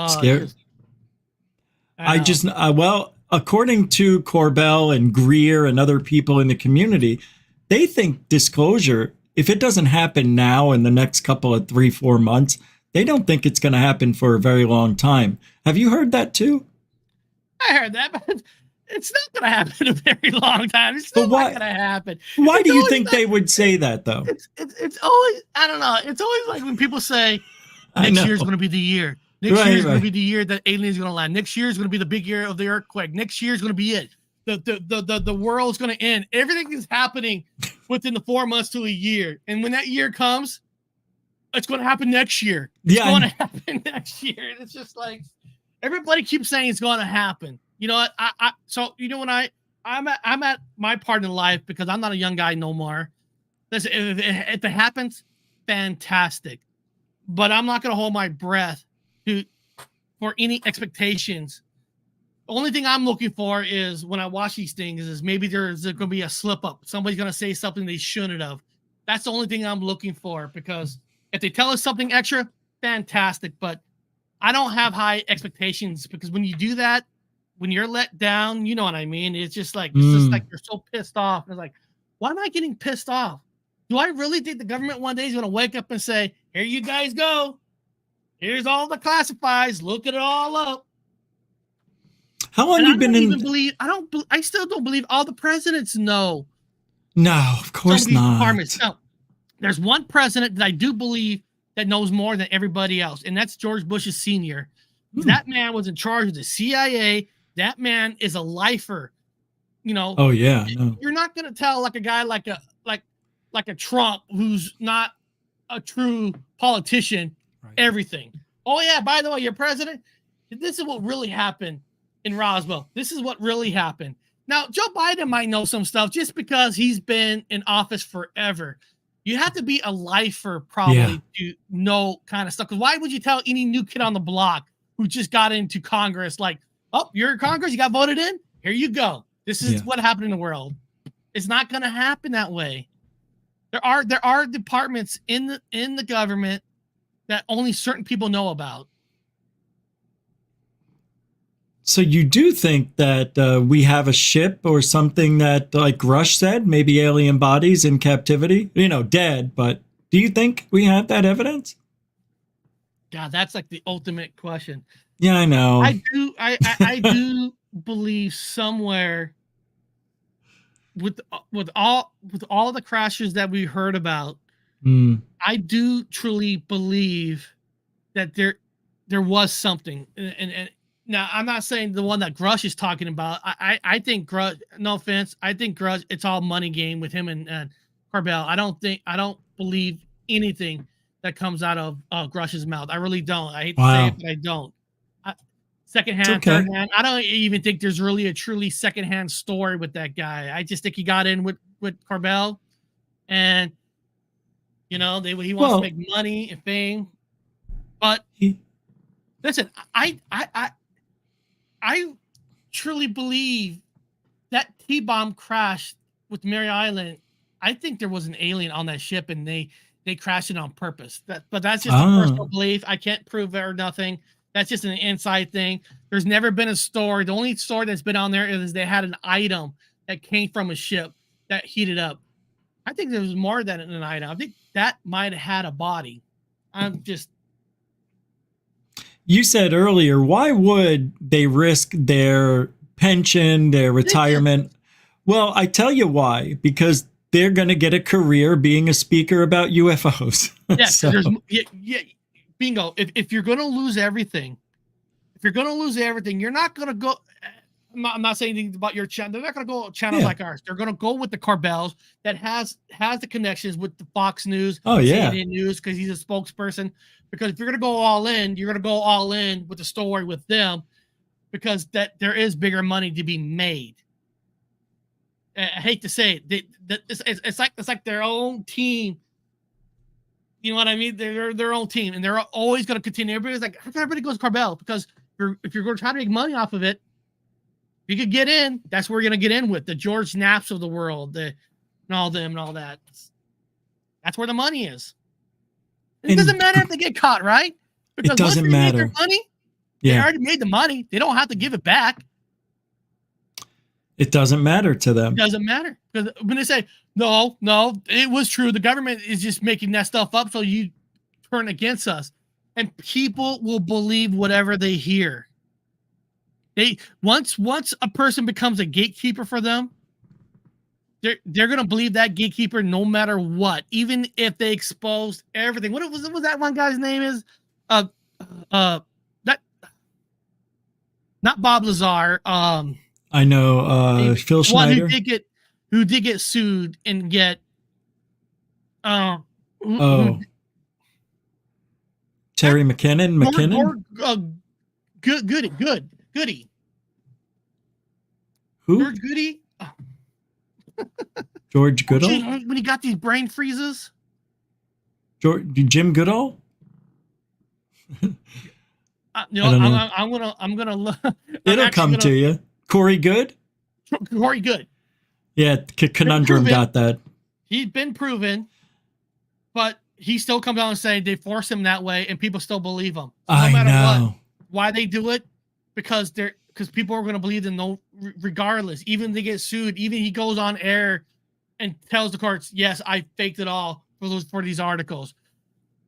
Speaker 9: Scary. According to Corbell and Greer and other people in the community, they think disclosure, if it doesn't happen now in the next couple of 3-4 months, they don't think it's going to happen for a very long time. Have you heard that too?
Speaker 10: I heard that, but it's not going to happen in a very long time. It's still not going to happen.
Speaker 9: Why do you think they would say that, though?
Speaker 10: It's always, I don't know. It's always like when people say next year is going to be the year. Next year is going to be the year that aliens are going to land. Next year is going to be the big year of the earthquake. Next year is going to be it. The world's going to end. Everything is happening within the 4 months to a year. And when that year comes, it's going to happen next year. It's going to happen next year. And it's just like everybody keeps saying it's going to happen. You know what? So you know when I'm at my part in life because I'm not a young guy no more. Listen, if it happens, fantastic. But I'm not going to hold my breath for any expectations. The only thing I'm looking for is when I watch these things is maybe there's going to be a slip up. Somebody's going to say something they shouldn't have. That's the only thing I'm looking for, because if they tell us something extra, fantastic. But I don't have high expectations, because when you do that, when you're let down, you know what I mean? It's just like you're so pissed off. It's like, why am I getting pissed off? Do I really think the government one day is going to wake up and say, here you guys go. Here's all the classifieds. Look it all up.
Speaker 9: How long you been in?
Speaker 10: I still don't believe all the presidents know.
Speaker 9: No, of course not.
Speaker 10: No, there's one president that I do believe that knows more than everybody else, and that's George Bush Sr. That man was in charge of the CIA. That man is a lifer. You know.
Speaker 9: Oh yeah. No.
Speaker 10: You're not gonna tell like a guy like a Trump who's not a true politician everything. Oh yeah, by the way, your president. This is what really happened in Roswell. This is what really happened. Now, Joe Biden might know some stuff just because he's been in office forever. You have to be a lifer probably to know kind of stuff. Because why would you tell any new kid on the block who just got into Congress like, oh, you're in Congress, you got voted in? Here you go. This is what happened in the world. It's not going to happen that way. There are departments in the government that only certain people know about.
Speaker 9: So you do think that we have a ship or something that, like Rush said, maybe alien bodies in captivity, dead, but do you think we have that evidence?
Speaker 10: God, that's like the ultimate question.
Speaker 9: Yeah, I know.
Speaker 10: I do believe somewhere with all the crashes that we heard about, I do truly believe that there was something. And now, I'm not saying the one that Grush is talking about. I think Grush, no offense, I think Grush, it's all money game with him and Corbell. I don't believe anything that comes out of Grush's mouth. I really don't. I hate to say it, but I don't. Secondhand, thirdhand. I don't even think there's really a truly secondhand story with that guy. I just think he got in with Corbell, and he wants to make money and fame. But listen, I truly believe that T-bomb crashed with Maury Island. I think there was an alien on that ship, and they crashed it on purpose. But that's just a personal belief. I can't prove it or nothing. That's just an inside thing. There's never been a story. The only story that's been on there is they had an item that came from a ship that heated up. I think there was more than an item. I think that might have had a body.
Speaker 9: You said earlier, why would they risk their pension, their retirement? Well, I tell you why. Because they're going to get a career being a speaker about UFOs.
Speaker 10: Yeah, bingo. If you're going to lose everything, you're not going to go. I'm not saying anything about your channel. They're not going to go channels like ours. They're going to go with the Corbells that has the connections with the Fox News, CNN News, because he's a spokesperson. Because if you're going to go all in, you're going to go all in with the story with them, because that there is bigger money to be made. I hate to say it, it's like their own team. You know what I mean? They're their own team, and they're always going to continue. Everybody's like, how come everybody goes Corbell? Because if you're going to try to make money off of it, you could get in. That's where you're going to get in with the George Knapps of the world, and all them and all that. That's where the money is. It doesn't matter if they get caught, right? Because
Speaker 9: it doesn't matter.
Speaker 10: Their money, they already made the money. They don't have to give it back.
Speaker 9: It doesn't matter to them.
Speaker 10: It doesn't matter. Because when they say, no, it was true. The government is just making that stuff up, so you turn against us. And people will believe whatever they hear. Once a person becomes a gatekeeper for them, they're gonna believe that gatekeeper no matter what, even if they exposed everything. What was that one guy's name is? That not Bob Lazar.
Speaker 9: I know Phil Schneider,
Speaker 10: who did get sued and get
Speaker 9: Terry McKinnon.
Speaker 10: Goody.
Speaker 9: Who?
Speaker 10: George Goody.
Speaker 9: George Goodall.
Speaker 10: When he got these brain freezes.
Speaker 9: Jim Goodall.
Speaker 10: I'm gonna look.
Speaker 9: It'll come to you. Corey Good.
Speaker 10: Corey Good.
Speaker 9: Yeah, Conundrum got that.
Speaker 10: He's been proven, but he still comes out and saying they force him that way, and people still believe him. No matter what. Why they do it? Because people are going to believe them regardless. Even if they get sued, even he goes on air and tells the courts, "Yes, I faked it all for these articles."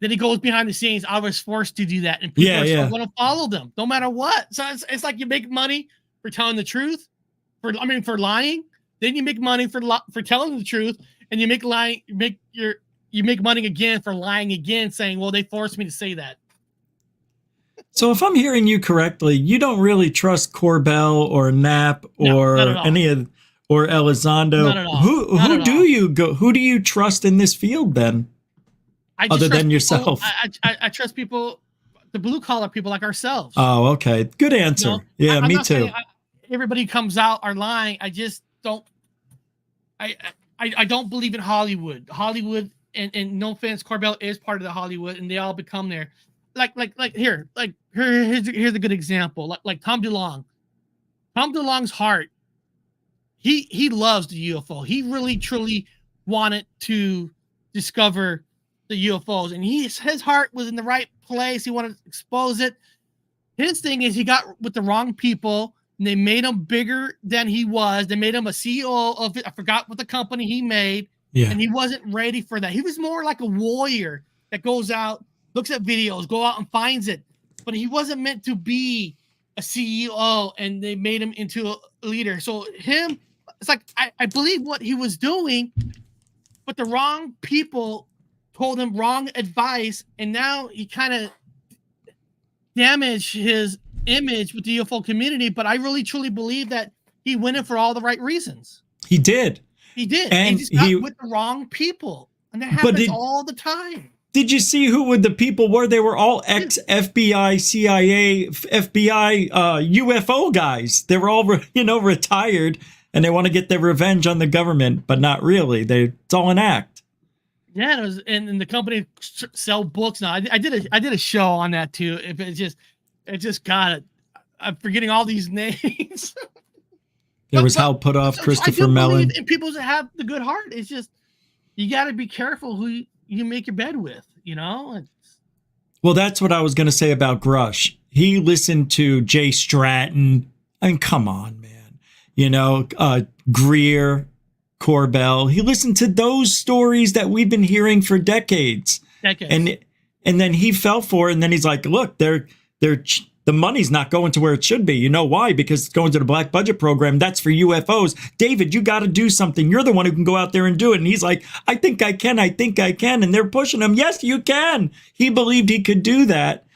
Speaker 10: Then he goes behind the scenes. I was forced to do that, and people are still going to follow them no matter what. So it's like you make money for telling the truth, for lying. Then you make money for telling the truth, and you make money again for lying again, saying, "Well, they forced me to say that."
Speaker 9: So if I'm hearing you correctly, you don't really trust Corbell or Knapp or or Elizondo. Who do you trust in this field then? Other than yourself?
Speaker 10: I trust people, the blue collar people like ourselves.
Speaker 9: Oh, okay. Good answer. Yeah, me too.
Speaker 10: Everybody comes out are lying. I just don't. I don't believe in Hollywood. Hollywood, and no offense, Corbell is part of the Hollywood, and they all become there. Here's a good example. Like Tom DeLonge. Tom DeLonge's heart. He loves the UFO. He really truly wanted to discover the UFOs, and his heart was in the right place. He wanted to expose it. His thing is he got with the wrong people, and they made him bigger than he was. They made him a CEO of it. I forgot what the company he made.
Speaker 9: Yeah.
Speaker 10: And he wasn't ready for that. He was more like a warrior that goes out, looks at videos, go out and finds it. But he wasn't meant to be a CEO, and they made him into a leader. So it's like I believe what he was doing, but the wrong people told him wrong advice, and now he kind of damaged his image with the UFO community. But I really truly believe that he went in for all the right reasons.
Speaker 9: He did.
Speaker 10: And he just got with the wrong people, and that happens all the time.
Speaker 9: Did you see who the people were? They were all ex-FBI, CIA, FBI, UFO guys. They were all, retired, and they want to get their revenge on the government, but not really. It's all an act.
Speaker 10: Yeah, it was, and the company sell books now. I did a show on that too. If it just got it. I'm forgetting all these names.
Speaker 9: There was Hal Puthoff, Christopher Mellon,
Speaker 10: and people that have the good heart. It's just you got to be careful who you make your bed with.
Speaker 9: Well, that's what I was going to say about Grush. He listened to Jay Stratton. I mean, come on, man. Greer, Corbell. He listened to those stories that we've been hearing for decades. And then he fell for it. And then he's like, look, the money's not going to where it should be. You know why? Because it's going to the black budget program. That's for UFOs. David, you got to do something. You're the one who can go out there and do it. And he's like, I think I can. And they're pushing him. Yes, you can. He believed he could do that.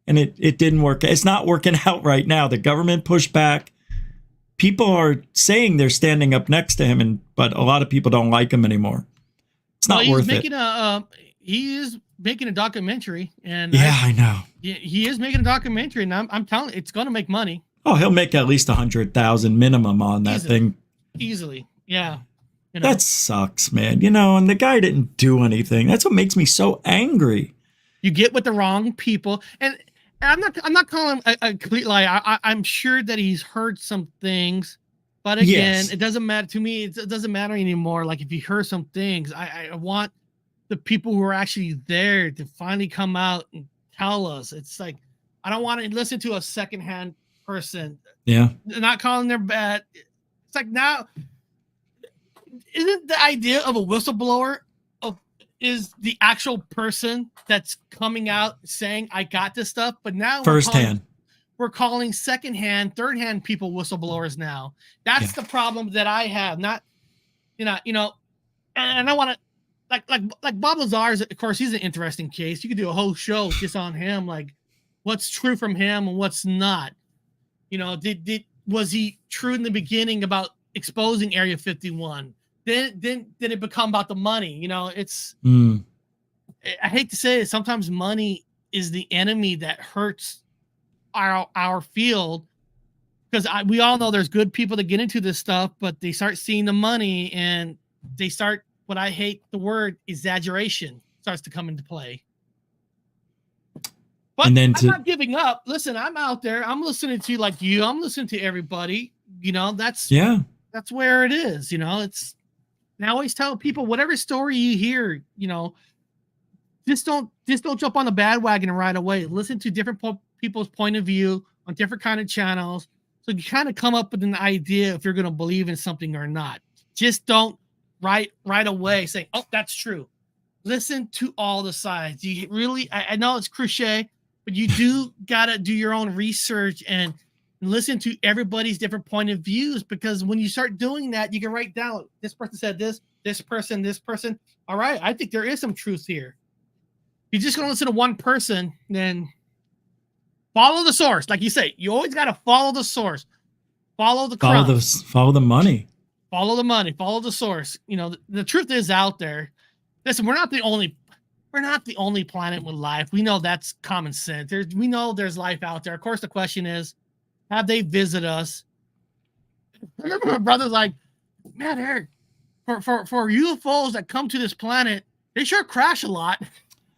Speaker 9: And it didn't work. It's not working out right now. The government pushed back. People are saying they're standing up next to him, but a lot of people don't like him anymore. It's not worth it.
Speaker 10: He is making a documentary, and
Speaker 9: I know.
Speaker 10: He is making a documentary, and I'm telling you, it's going to make money.
Speaker 9: Oh, he'll make at least 100,000 minimum on that thing.
Speaker 10: Easily, yeah.
Speaker 9: That sucks, man. And the guy didn't do anything. That's what makes me so angry.
Speaker 10: You get with the wrong people, and I'm not calling him a complete lie. I'm sure that he's heard some things, but again, It doesn't matter to me. It doesn't matter anymore. Like if you heard some things, I want the people who are actually there to finally come out and tell us. It's like I don't want to listen to a secondhand person.
Speaker 9: Yeah,
Speaker 10: not calling them bad. It's like now, isn't the idea of a whistleblower is the actual person that's coming out saying I got this stuff, but now
Speaker 9: firsthand.
Speaker 10: We're calling secondhand, thirdhand people whistleblowers now. That's the problem that I have. Not, and I want to. Like Bob Lazar is, of course, he's an interesting case. You could do a whole show just on him, like what's true from him and what's not. Was he true in the beginning about exposing Area 51? Then it become about the money. It's I hate to say it, sometimes money is the enemy that hurts our field. Because we all know there's good people that get into this stuff, but they start seeing the money and they start, what I hate the word, exaggeration starts to come into play. But I'm not giving up. Listen, I'm out there. I'm listening to like you. I'm listening to everybody. You know, that's where it is. You know, it's. And I always tell people, whatever story you hear, you know, just don't jump on the bandwagon right away. Listen to different people's point of view on different kind of channels. So you kind of come up with an idea if you're going to believe in something or not. Just don't right away say, oh, that's true. Listen to all the sides. You really, I know it's cliche, but you do got to do your own research and listen to everybody's different point of views, because when you start doing that, you can write down, this person said this person. All right, I think there is some truth here. You're just going to listen to one person, then follow the source. Like you say, you always got to follow the source. Follow the crumbs.
Speaker 9: Follow the money.
Speaker 10: Follow the money. Follow the source. You know, the truth is out there. Listen, we're not the only planet with life. We know that's common sense. We know there's life out there. Of course, the question is, have they visited us? I remember my brother's like, man, Eric, for UFOs that come to this planet, they sure crash a lot.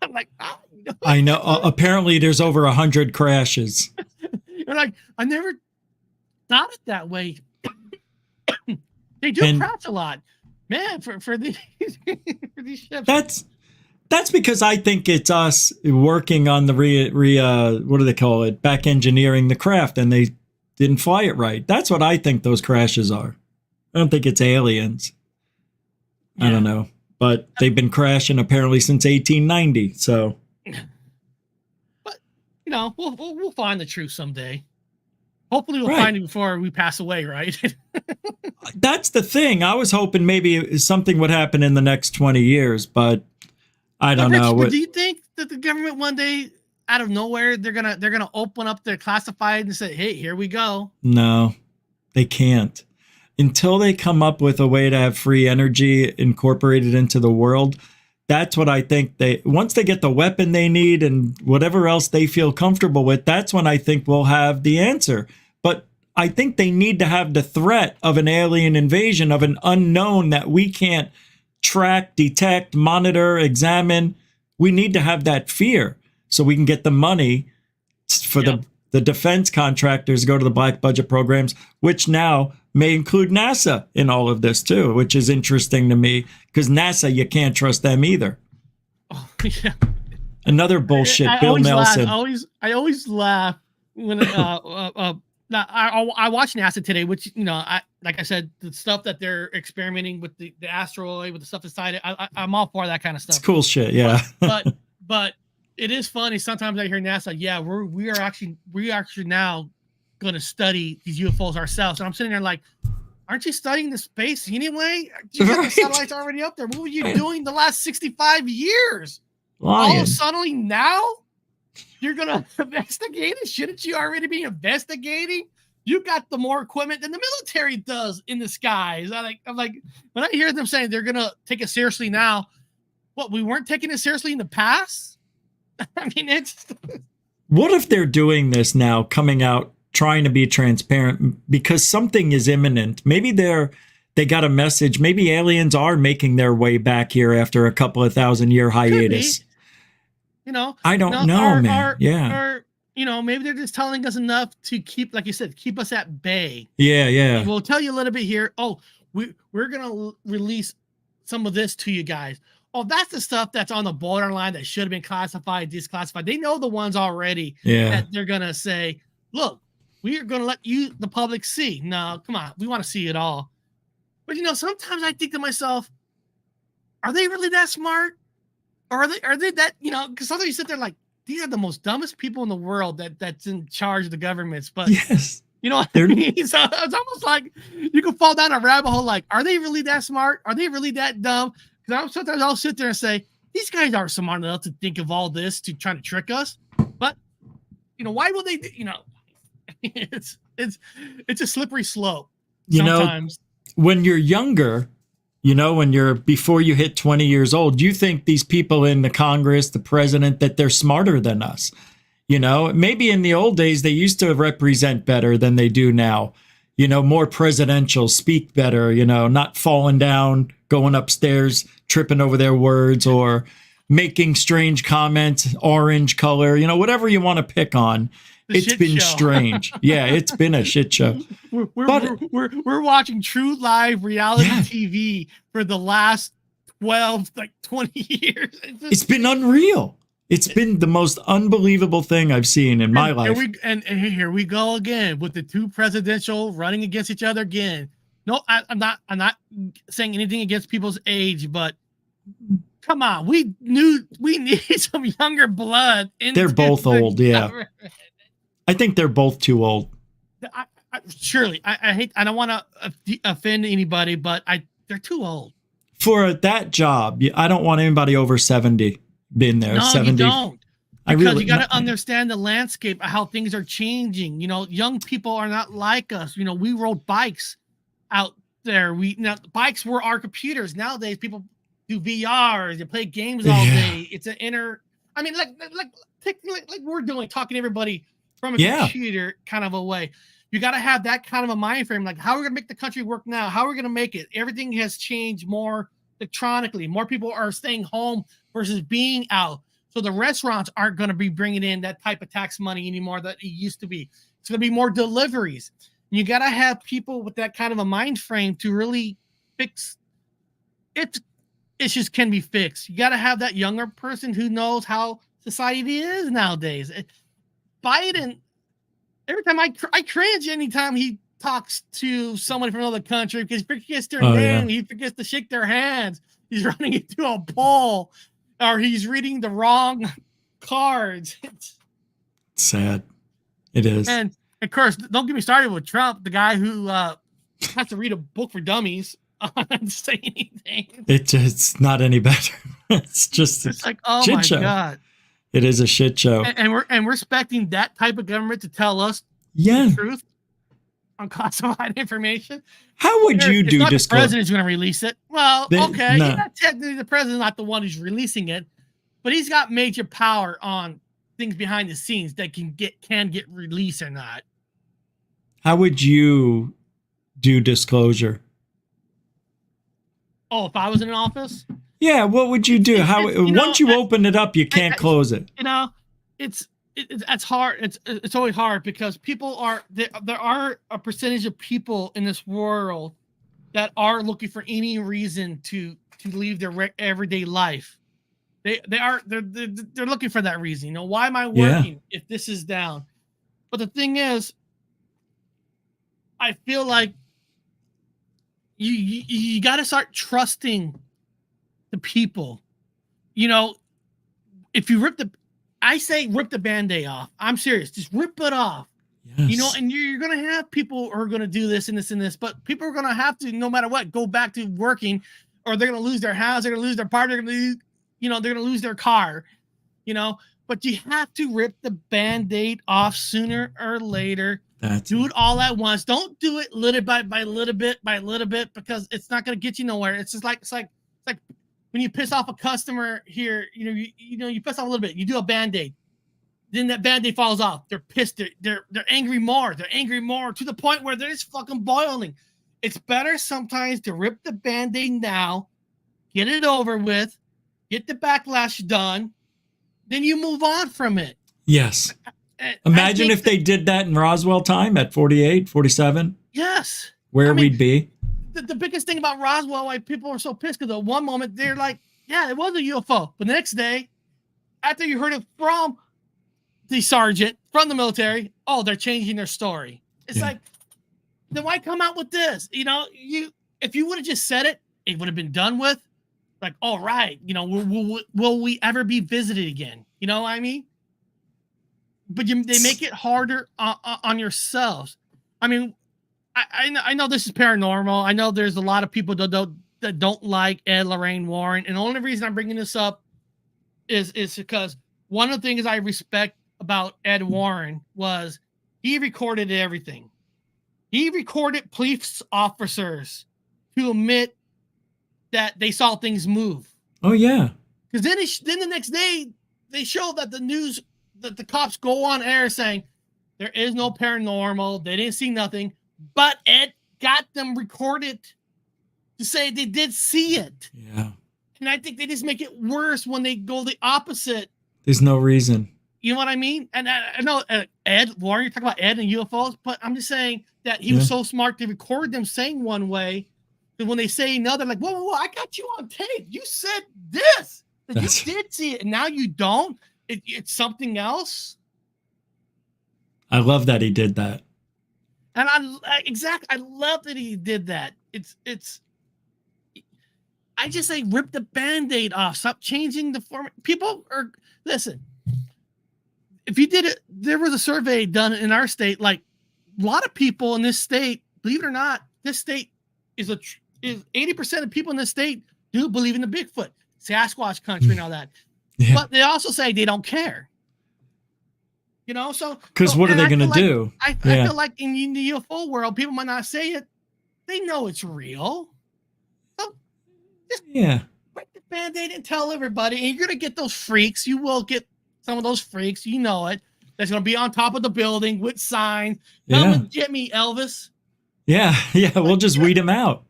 Speaker 10: I'm like, oh, no.
Speaker 9: I know. Apparently, there's over 100 crashes.
Speaker 10: You're like, I never thought it that way. They do crash a lot, man. For these ships. That's
Speaker 9: because I think it's us working on the what do they call it? Back engineering the craft, and they didn't fly it right. That's what I think those crashes are. I don't think it's aliens. Yeah. I don't know. But they've been crashing apparently since 1890. So,
Speaker 10: but you know, we'll find the truth someday. Hopefully, we'll find it before we pass away, right?
Speaker 9: That's the thing. I was hoping maybe something would happen in the next 20 years, but I don't know.
Speaker 10: Do you think that the government one day, out of nowhere, they're gonna open up their classified and say, "Hey, here we go"?
Speaker 9: No, they can't. Until they come up with a way to have free energy incorporated into the world, that's what I think once they get the weapon they need and whatever else they feel comfortable with, that's when I think we'll have the answer. But I think they need to have the threat of an alien invasion, of an unknown that we can't track, detect, monitor, examine. We need to have that fear so we can get the money for the defense contractors go to the black budget programs, which now may include NASA in all of this too, which is interesting to me because NASA, you can't trust them either.
Speaker 10: Oh, yeah.
Speaker 9: Another bullshit. Bill Nelson.
Speaker 10: I always laugh when I watched NASA today, which, you know, like I said, the stuff that they're experimenting with the asteroid, with the stuff inside it, I'm all for that kind of stuff.
Speaker 9: It's cool shit, yeah.
Speaker 10: But it is funny. Sometimes I hear NASA, we are actually now going to study these UFOs ourselves. And I'm sitting there like, aren't you studying the space anyway? You got the satellites already up there. What were you doing the last 65 years? All of a sudden now you're going to investigate it? Shouldn't you already be investigating? You got the more equipment than the military does in the skies. I'm like, when I hear them saying they're going to take it seriously now, what, we weren't taking it seriously in the past? I mean, it's...
Speaker 9: What if they're doing this now, coming out, trying to be transparent because something is imminent? Maybe they got a message. Maybe aliens are making their way back here after a couple of 1,000-year hiatus.
Speaker 10: You know,
Speaker 9: I don't know, man.
Speaker 10: Or, you know, maybe they're just telling us enough to keep, like you said, keep us at bay.
Speaker 9: Yeah.
Speaker 10: We'll tell you a little bit here. Oh, we're going to release some of this to you guys. Oh, that's the stuff that's on the borderline that should have been classified, declassified. They know the ones already that they're going to say, look, we are going to let you, the public, see. No, come on. We want to see it all. But, you know, sometimes I think to myself, are they really that smart? Or are they that, you know, because sometimes you sit there like, these are the most dumbest people in the world that's in charge of the governments. But, you know what I mean? So it's almost like you can fall down a rabbit hole like, are they really that smart? Are they really that dumb? Because sometimes I'll sit there and say, these guys aren't smart enough to think of all this to try to trick us. But, you know, why would they, you know, it's a slippery slope.
Speaker 9: You know, when you're younger, You know, when you're before you hit 20 years old, you think these people in the Congress, the president, that they're smarter than us. You know, maybe in the old days, they used to represent better than they do now. You know, more presidential, speak better, you know, not falling down, going upstairs, tripping over their words, or making strange comments, orange color, you know, whatever you want to pick on. It's been strange. Yeah, it's been a shit show.
Speaker 10: We're watching true live reality TV for the last 12, like 20 years.
Speaker 9: It's been unreal. It's been the most unbelievable thing I've seen in my life.
Speaker 10: And here we go again with the two presidential running against each other again. No, I'm not saying anything against people's age, but come on, we need some younger blood.
Speaker 9: They're both old, yeah. I think they're both too old.
Speaker 10: Surely, I don't want to offend anybody, but they're too old
Speaker 9: for that job. I don't want anybody over 70 being there.
Speaker 10: No,
Speaker 9: 70.
Speaker 10: You don't. Because you got to understand the landscape, how things are changing. You know, young people are not like us. You know, we rode bikes out there. Bikes were our computers. Nowadays, people do VR. They play games all day. It's an like we're doing, talking to everybody from a computer kind of a way. You got to have that kind of a mind frame. Like, how are we going to make the country work now? How are we going to make it? Everything has changed more electronically. More people are staying home versus being out. So the restaurants aren't going to be bringing in that type of tax money anymore that it used to be. It's going to be more deliveries. You got to have people with that kind of a mind frame to really fix it. Issues can be fixed. You got to have that younger person who knows how society is nowadays. Biden, every time I cringe anytime he talks to someone from another country because he forgets their name, he forgets to shake their hands. He's running into a poll, or he's reading the wrong cards. It's
Speaker 9: sad. It is.
Speaker 10: And of course, don't get me started with Trump, the guy who has to read a book for dummies and say anything.
Speaker 9: It's not any better. It's
Speaker 10: like, oh my God.
Speaker 9: It is a shit show.
Speaker 10: And we're expecting that type of government to tell us the truth on classified information.
Speaker 9: How would you do
Speaker 10: disclosure? The president's going to release it. Well, okay. No. Technically, the president's not the one who's releasing it, but he's got major power on things behind the scenes that can get released or not.
Speaker 9: How would you do disclosure?
Speaker 10: Oh, if I was in office?
Speaker 9: Yeah, what would you do? Once you open it up, you can't close it.
Speaker 10: You know, it's hard. It's always hard because people are there are a percentage of people in this world that are looking for any reason to leave their everyday life. They're looking for that reason. You know, why am I working if this is down? But the thing is, I feel like you got to start trusting the people. You know, if you rip the Band-Aid off. I'm serious. Just rip it off. Yes. You know, and you're going to have people who are going to do this and this and this, but people are going to have to, no matter what, go back to working, or they're going to lose their house, they're going to lose their partner, they're going to lose their car, you know, but you have to rip the Band-Aid off sooner or later. Do it all at once. Don't do it little by little bit by little bit, because it's not going to get you nowhere. It's just like when you piss off a customer here, you piss off a little bit, you do a Band-Aid, then that Band-Aid falls off. They're pissed. They're angry more. They're angry more to the point where they're just fucking boiling. It's better sometimes to rip the Band-Aid now, get it over with, get the backlash done, then you move on from it.
Speaker 9: Yes. Imagine if they did that in Roswell time at 48, 47.
Speaker 10: Yes.
Speaker 9: We'd be.
Speaker 10: The biggest thing about Roswell, why people are so pissed, because at one moment they're like, yeah, it was a UFO. But the next day, after you heard it from the sergeant, from the military, they're changing their story. It's like, then why come out with this? You know, if you would have just said it, it would have been done with. Like, all right, you know, will we ever be visited again? You know what I mean? But they make it harder on yourselves. I mean, I know this is paranormal. I know there's a lot of people that don't like Ed Lorraine Warren, and the only reason I'm bringing this up is because one of the things I respect about Ed Warren was he recorded everything. He recorded police officers who admit that they saw things move.
Speaker 9: Oh yeah.
Speaker 10: Because then the next day they show that the cops go on air saying there is no paranormal, they didn't see nothing, but Ed got them recorded to say they did see it.
Speaker 9: Yeah.
Speaker 10: And I think they just make it worse when they go the opposite.
Speaker 9: There's no reason.
Speaker 10: You know what I mean? And I know Ed, Warren, you're talking about Ed and UFOs, but I'm just saying that he was so smart to record them saying one way. And when they say another, like, whoa, I got you on tape. You said this. That you did see it, and now you don't. It's something else.
Speaker 9: I love that he did that.
Speaker 10: And I love that he did that. It's. I just say rip the Band-Aid off. Stop changing the form. People are listen. If you did it, there was a survey done in our state. Like a lot of people in this state, believe it or not, this state is 80% of people in this state do believe in the Bigfoot, Sasquatch country, and all that. Yeah. But they also say they don't care. You know, so
Speaker 9: because what are they going to do?
Speaker 10: I feel like in the UFO world, people might not say it. They know it's real. So just break the Band-Aid and tell everybody. And you're going to get those freaks. You will get some of those freaks. You know it. That's going to be on top of the building with signs. Come and get me, Elvis.
Speaker 9: Yeah. We'll just weed them out.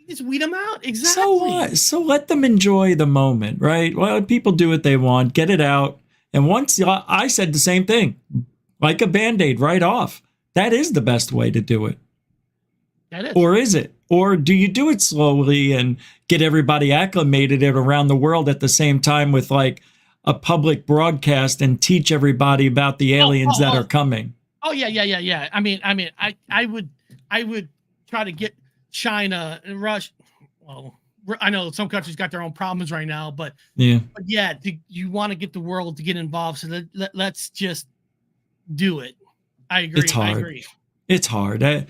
Speaker 10: Just weed them out. Exactly.
Speaker 9: So what? So let them enjoy the moment, right? Well, people do what they want. Get it out. And once I said the same thing, like a Band-Aid right off. That is the best way to do it.
Speaker 10: That is.
Speaker 9: Or is it? Or do you do it slowly and get everybody acclimated around the world at the same time with like a public broadcast and teach everybody about the aliens that are coming?
Speaker 10: Oh yeah. I mean, I would try to get China and Russia. Well, I know some countries got their own problems right now, but you want to get the world to get involved. So let's just do it. I agree.
Speaker 9: It's hard.
Speaker 10: I agree.
Speaker 9: It's hard.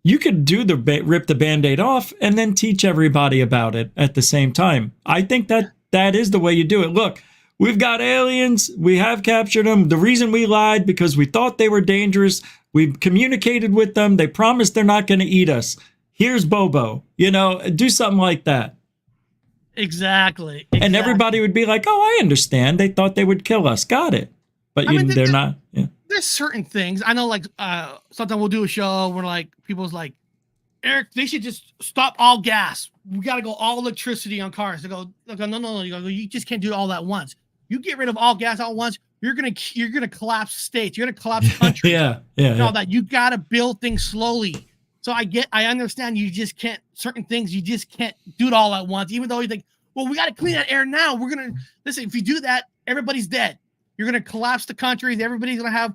Speaker 9: You could do rip the Band-Aid off and then teach everybody about it at the same time. I think that is the way you do it. Look, we've got aliens. We have captured them. The reason we lied because we thought they were dangerous. We've communicated with them. They promised they're not going to eat us. Here's Bobo, do something like that.
Speaker 10: Exactly.
Speaker 9: And everybody would be like, oh, I understand. They thought they would kill us. Got it. But they're not. Yeah.
Speaker 10: There's certain things. I know, like, sometimes we'll do a show where, like, people's like, Eric, they should just stop all gas. We got to go all electricity on cars. They go, no. You just can't do all that once. You get rid of all gas all at once, you're gonna collapse states. You're gonna collapse countries. All that. You got to build things slowly. So I understand you just can't, certain things, you just can't do it all at once, even though you think, well, we got to clean that air now. We're going to, listen, if you do that, everybody's dead. You're going to collapse the countries. Everybody's going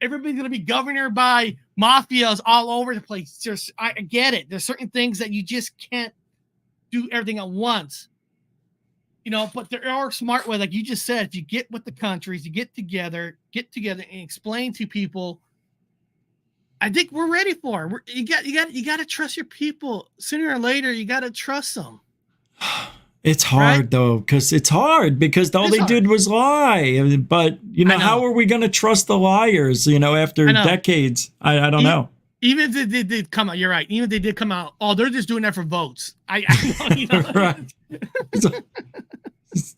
Speaker 10: to be governed by mafias all over the place. I get it. There's certain things that you just can't do everything at once. But there are smart ways, like you just said, if you get with the countries, you get together and explain to people, I think we're ready for it. You got to trust your people. Sooner or later, you got to trust them.
Speaker 9: It's hard though, because all they did was lie. But how are we going to trust the liars? After decades, I don't know.
Speaker 10: Even if they did come out, you're right. Even if they did come out, they're just doing that for votes. I know.
Speaker 9: Right.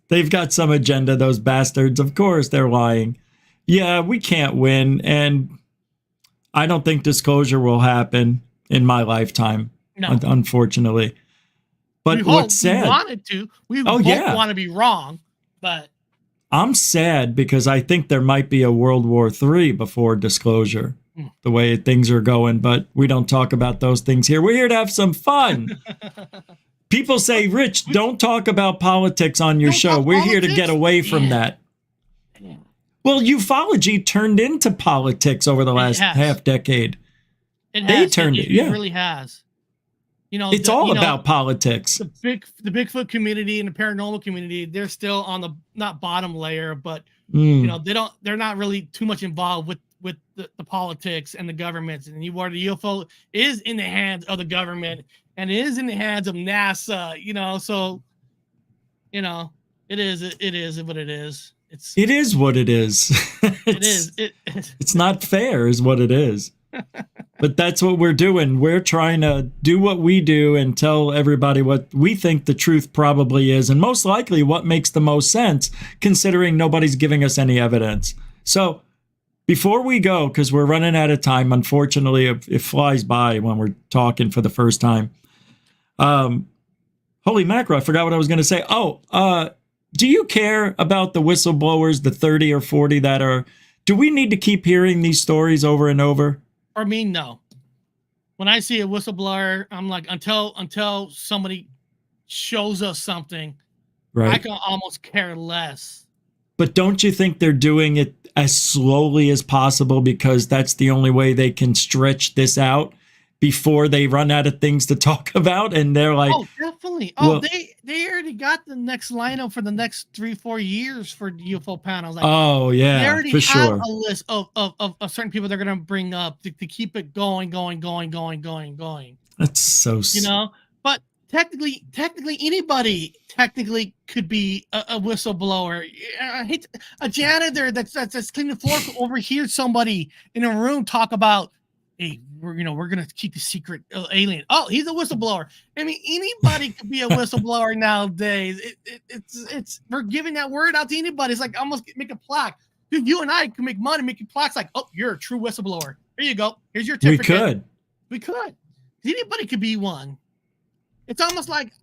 Speaker 9: They've got some agenda. Those bastards. Of course, they're lying. Yeah, we can't win, and I don't think disclosure will happen in my lifetime, unfortunately. But what's sad?
Speaker 10: We wanted to. We both want to be wrong, but
Speaker 9: I'm sad because I think there might be a World War III before disclosure, the way things are going. But we don't talk about those things here. We're here to have some fun. People say, Rich, don't talk about politics on your show. We're here to get away from that. Well, ufology turned into politics over the last half decade.
Speaker 10: It really has.
Speaker 9: It's all about politics.
Speaker 10: The Bigfoot community and the paranormal community, they're still on the not bottom layer, but they're not really too much involved with the politics and the governments. And the UFO is in the hands of the government and it is in the hands of NASA. So it is what it is.
Speaker 9: It is what it is.
Speaker 10: It is.
Speaker 9: It's not fair, is what it is. But that's what we're doing. We're trying to do what we do and tell everybody what we think the truth probably is, and most likely what makes the most sense, considering nobody's giving us any evidence. So before we go, because we're running out of time, unfortunately, it flies by when we're talking for the first time. Holy mackerel, I forgot what I was going to say. Do you care about the whistleblowers, the 30 or 40 that are... Do we need to keep hearing these stories over and over?
Speaker 10: For me, no. When I see a whistleblower, I'm like, until somebody shows us something,
Speaker 9: right,
Speaker 10: I can almost care less.
Speaker 9: But don't you think they're doing it as slowly as possible because that's the only way they can stretch this out before they run out of things to talk about? And they're like,
Speaker 10: oh, definitely. Oh, well, they already got the next lineup for the next 3-4 years for UFO panels. Like,
Speaker 9: oh yeah,
Speaker 10: they already
Speaker 9: for
Speaker 10: have
Speaker 9: sure.
Speaker 10: a list of certain people they're gonna bring up to keep it going.
Speaker 9: That's so,
Speaker 10: you know. But technically anybody could be a whistleblower. I hate a janitor that's cleaning the floor could overhear somebody in a room talk about, hey, we're gonna keep the secret alien. Oh, he's a whistleblower. I mean, anybody could be a whistleblower nowadays. It's we're giving that word out to anybody. It's like almost make a plaque. Dude, you and I can make money making plaques like, oh, you're a true whistleblower. Here you go. Here's your certificate. We could. Anybody could be one. It's almost like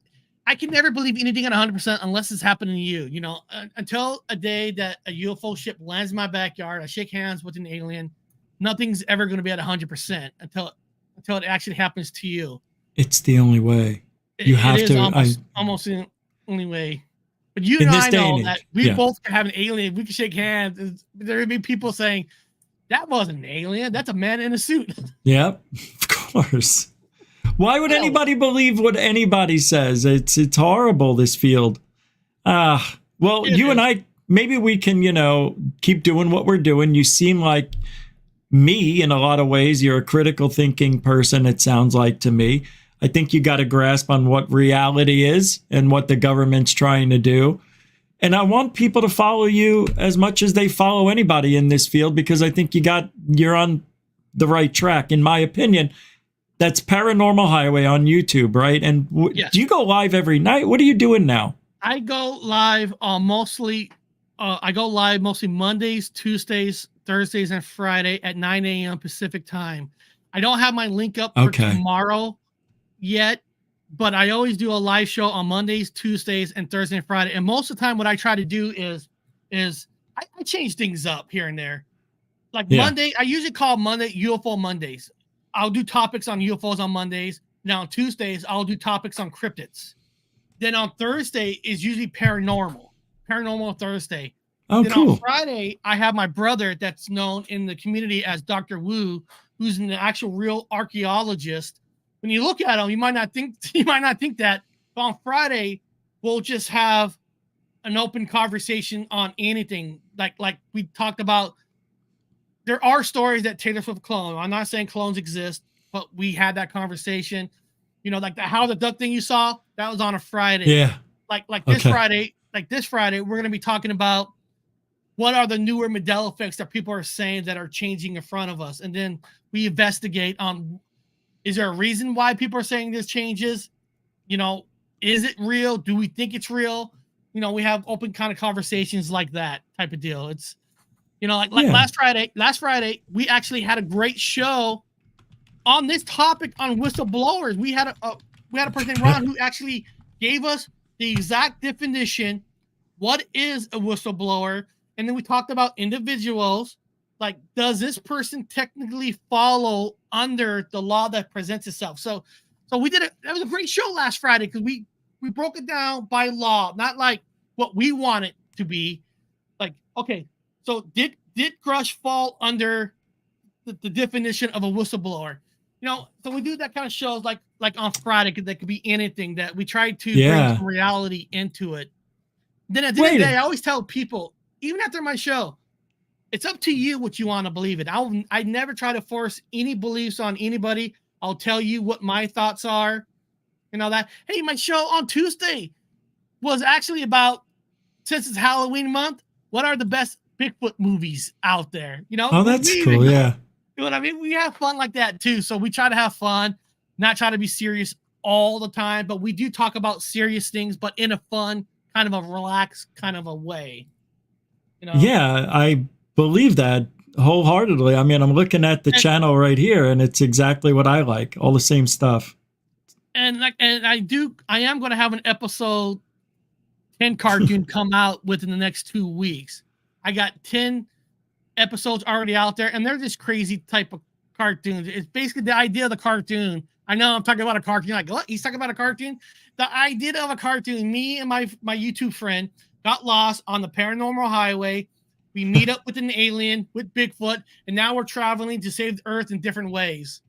Speaker 10: I can never believe anything at 100% unless it's happening to you. You know, until a day that a UFO ship lands in my backyard, I shake hands with an alien. Nothing's ever going to be at 100% until it actually happens to you.
Speaker 9: It's the only way. You have to.
Speaker 10: Almost the only way. But you and I know that we both can have an alien. We can shake hands. There would be people saying, that wasn't an alien. That's a man in a suit.
Speaker 9: Yep, of course. Why would anybody believe what anybody says? It's horrible, this field. Well, you and I, maybe we can, keep doing what we're doing. You seem like me in a lot of ways. You're a critical thinking person, it sounds like to me. I think you got a grasp on what reality is and what the government's trying to do. And I want people to follow you as much as they follow anybody in this field, because I think you're on the right track, in my opinion. That's Paranormal Highway on YouTube, right? And do you go live every night? What are you doing now?
Speaker 10: I go live mostly Mondays, Tuesdays, Thursdays, and Friday at 9 a.m. Pacific time. I don't have my link up for tomorrow yet, but I always do a live show on Mondays, Tuesdays, and Thursday and Friday. And most of the time what I try to do is I change things up here and there. Like Monday, I usually call Monday UFO Mondays. I'll do topics on UFOs on Mondays. Now on Tuesdays, I'll do topics on cryptids. Then on Thursday is usually paranormal Thursday.
Speaker 9: Oh,
Speaker 10: then
Speaker 9: cool.
Speaker 10: On Friday, I have my brother that's known in the community as Dr. Wu, who's an actual real archaeologist. When you look at him, you might not think that. But on Friday, we'll just have an open conversation on anything. Like we talked about. There are stories that Taylor Swift clone. I'm not saying clones exist, but we had that conversation. Like the how the duck thing you saw, that was on a Friday.
Speaker 9: Yeah.
Speaker 10: Like this Friday, we're gonna be talking about what are the newer Mandela effects that people are saying that are changing in front of us, and then we investigate on is there a reason why people are saying this changes? Is it real? Do we think it's real? We have open kind of conversations like that type of deal. It's last Friday, we actually had a great show on this topic on whistleblowers. We had a person named Ron who actually gave us the exact definition. What is a whistleblower? And then we talked about individuals. Like, does this person technically follow under the law that presents itself? So we did it. That was a great show last Friday because we broke it down by law, not like what we want it to be. Like, okay. So did Grush fall under the definition of a whistleblower? So we do that kind of shows like on Friday, because that could be anything that we try to bring some reality into it. Then at the end of the day, I always tell people, even after my show, it's up to you what you want to believe in. I never try to force any beliefs on anybody. I'll tell you what my thoughts are and all that. Hey, my show on Tuesday was actually about, since it's Halloween month, what are the best Bigfoot movies out there?
Speaker 9: Oh, that's cool. Yeah.
Speaker 10: You know what I mean? We have fun like that too. So we try to have fun, not try to be serious all the time, but we do talk about serious things, but in a fun, kind of a relaxed kind of a way. You know?
Speaker 9: Yeah, I believe that wholeheartedly. I mean, I'm looking at the channel right here, and it's exactly what I like. All the same stuff.
Speaker 10: And I am going to have an episode 10 cartoon come out within the next 2 weeks. I got 10 episodes already out there, and they're this crazy type of cartoons. It's basically the idea of the cartoon. I know I'm talking about a cartoon. Like, what? He's talking about a cartoon? The idea of a cartoon, me and my YouTube friend got lost on the Paranormal Highway. We meet up with an alien, with Bigfoot, and now we're traveling to save the Earth in different ways.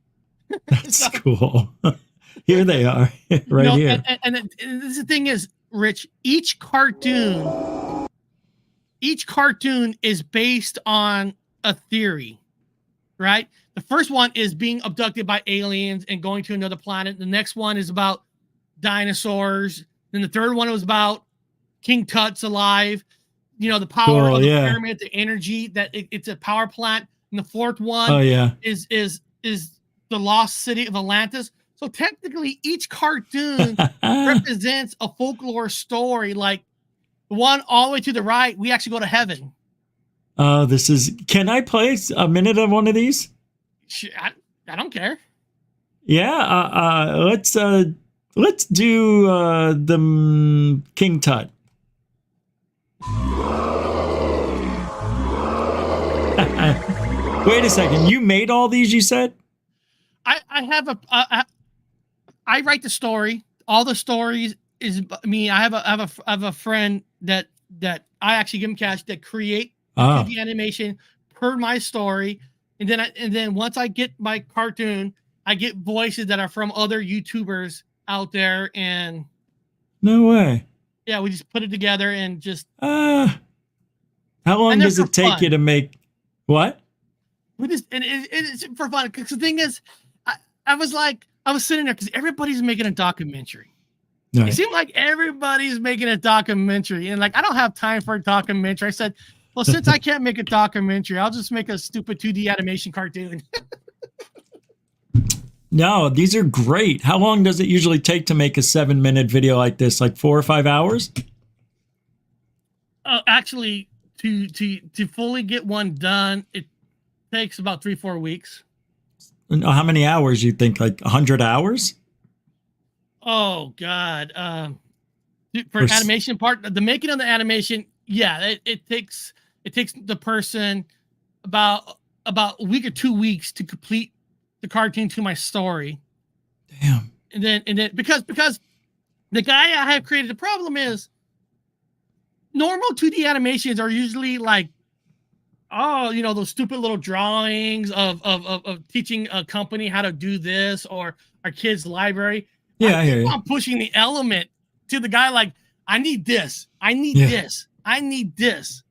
Speaker 9: That's cool. Here they are, right here.
Speaker 10: And the thing is, Rich, each cartoon is based on a theory, right? The first one is being abducted by aliens and going to another planet. The next one is about dinosaurs. Then the third one was about King Tut's alive. You know, the power of the pyramid, the energy that it's a power plant. And the fourth one is the lost city of Atlantis. So technically, each cartoon represents a folklore story. Like the one all the way to the right, we actually go to heaven.
Speaker 9: This is. Can I play a minute of one of these?
Speaker 10: I don't care.
Speaker 9: Yeah. Let's do the King Tut. Wait a second. You made all these? You said.
Speaker 10: I have I write the story. All the stories is me. I have a friend that I actually give him cash that create the animation per my story, and then once I get my cartoon, I get voices that are from other YouTubers out there, and
Speaker 9: no way.
Speaker 10: Yeah, we just put it together and just.
Speaker 9: How long does it take you to make what?
Speaker 10: We just it's for fun because the thing is, I was sitting there because everybody's making a documentary. Right. It seemed like everybody's making a documentary, and like I don't have time for a documentary. I said, well, since I can't make a documentary, I'll just make a stupid 2D animation cartoon.
Speaker 9: No, these are great. How long does it usually take to make a 7-minute video like this? Like 4 or 5 hours?
Speaker 10: Actually, to fully get one done, it takes about 3-4 weeks.
Speaker 9: How many hours you think? Like 100 hours?
Speaker 10: Oh God! For animation part, the making of the animation, yeah, it takes the person about a week or 2 weeks to complete the cartoon to my story.
Speaker 9: Damn.
Speaker 10: And then because the guy I have created, the problem is normal 2D animations are usually like, oh, you know, those stupid little drawings of teaching a company how to do this or our kids' library.
Speaker 9: Yeah, I hear you.
Speaker 10: I'm pushing the element to the guy like, I need this. I need this. I need this.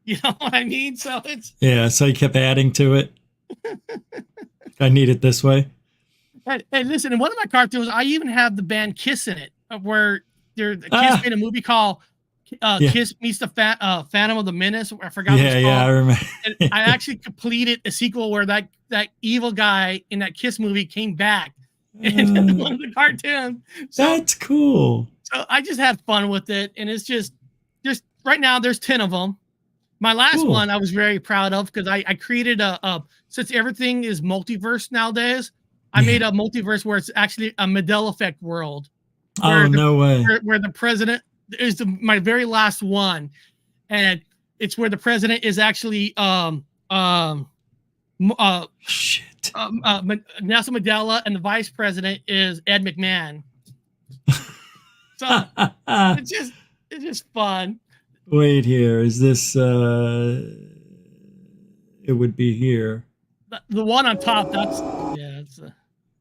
Speaker 10: You know what I mean? So it's...
Speaker 9: Yeah, so you kept adding to it. I need it this way.
Speaker 10: Hey, listen, in one of my cartoons, I even have the band Kiss in it, where Kiss made a movie called Kiss Meets the Phantom of the Menace. I forgot what it's called. Yeah, I remember. And I actually completed a sequel where that evil guy in that Kiss movie came back in one of the cartoons. So,
Speaker 9: that's cool.
Speaker 10: So I just had fun with it, and it's just right now there's 10 of them. My last one I was very proud of because I created a since everything is multiverse nowadays, I made a multiverse where it's actually a Mandela effect world.
Speaker 9: Oh, no way.
Speaker 10: Where the president is my very last one. And it's where the president is actually Nelson Mandela, and the vice president is Ed McMahon. So it's just fun.
Speaker 9: Wait here. Is this it would be here.
Speaker 10: The one on top, that's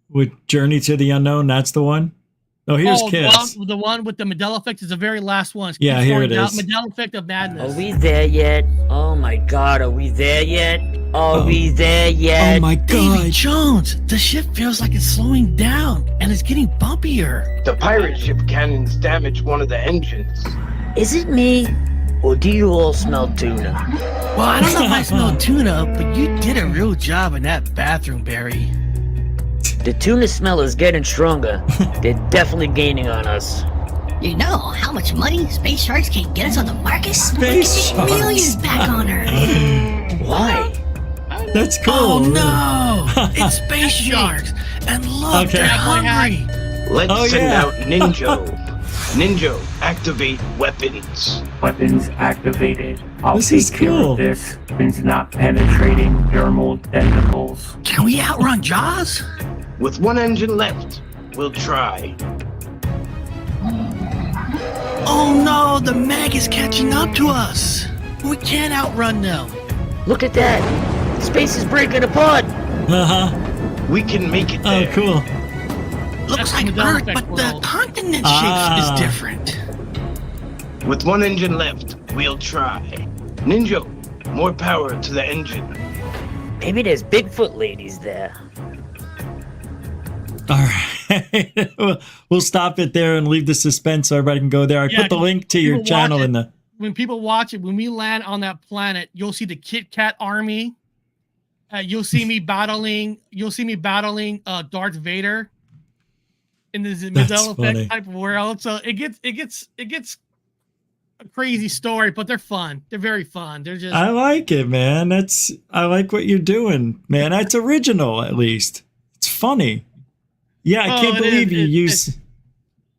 Speaker 9: with Journey to the Unknown, that's the one? Oh, here's Kiss.
Speaker 10: The one with the Mandela effect is the very last one.
Speaker 9: Yeah, here it is.
Speaker 10: Mandela effect of madness.
Speaker 12: Are we there yet? Oh my God, are we there yet? Are we there yet?
Speaker 9: Oh my God.
Speaker 11: Davy Jones, the ship feels like it's slowing down and it's getting bumpier.
Speaker 13: The pirate ship cannons damaged one of the engines.
Speaker 12: Is it me? Or do you all smell tuna?
Speaker 11: Well, I don't know if I smell tuna, but you did a real job in that bathroom, Barry.
Speaker 12: The tuna smell is getting stronger. They're definitely gaining on us.
Speaker 13: You know how much money space sharks can get us on the market?
Speaker 9: Space
Speaker 13: we can make
Speaker 9: sharks.
Speaker 13: millions back on Earth.
Speaker 12: Why?
Speaker 9: That's cool.
Speaker 11: Oh no! It's space sharks! And look,
Speaker 9: Okay.
Speaker 11: they're hungry!
Speaker 14: Let's send
Speaker 9: yeah.
Speaker 14: out Ninjo. Ninjo, activate weapons.
Speaker 15: Weapons activated. I'll
Speaker 9: This
Speaker 15: take
Speaker 9: is
Speaker 15: care
Speaker 9: cool.
Speaker 15: of this. Weapons not penetrating dermal tentacles.
Speaker 11: Can we outrun Jaws?
Speaker 14: With one engine left, we'll try.
Speaker 11: Oh no, the mag is catching up to us! We can't outrun them!
Speaker 12: Look at that. Space is breaking apart.
Speaker 9: Uh-huh.
Speaker 14: We can make it
Speaker 9: Oh,
Speaker 14: there.
Speaker 9: cool.
Speaker 11: Looks
Speaker 10: That's
Speaker 11: like
Speaker 10: the Mandela
Speaker 11: Earth,
Speaker 10: effect
Speaker 11: but the
Speaker 10: world.
Speaker 11: continent
Speaker 9: Ah.
Speaker 11: shapes is different.
Speaker 14: With one engine left, we'll try. Ninjo, more power to the engine.
Speaker 12: Maybe there's Bigfoot ladies there.
Speaker 9: All right. We'll stop it there and leave the suspense so everybody can go there. I
Speaker 10: Yeah,
Speaker 9: put the link to your
Speaker 10: people
Speaker 9: channel
Speaker 10: watch
Speaker 9: in the...
Speaker 10: When people watch it, when we land on that planet, you'll see the Kit Kat army. You'll see me battling. You'll see me battling Darth Vader in this
Speaker 9: That's
Speaker 10: Mandela
Speaker 9: funny.
Speaker 10: effect type of world. So it gets a crazy story, but they're fun. They're very fun. They're just
Speaker 9: I like it, man. I like what you're doing, man. That's original, at least. It's funny. Yeah, I
Speaker 10: Oh,
Speaker 9: can't
Speaker 10: it
Speaker 9: believe
Speaker 10: is.
Speaker 9: you
Speaker 10: It-
Speaker 9: use...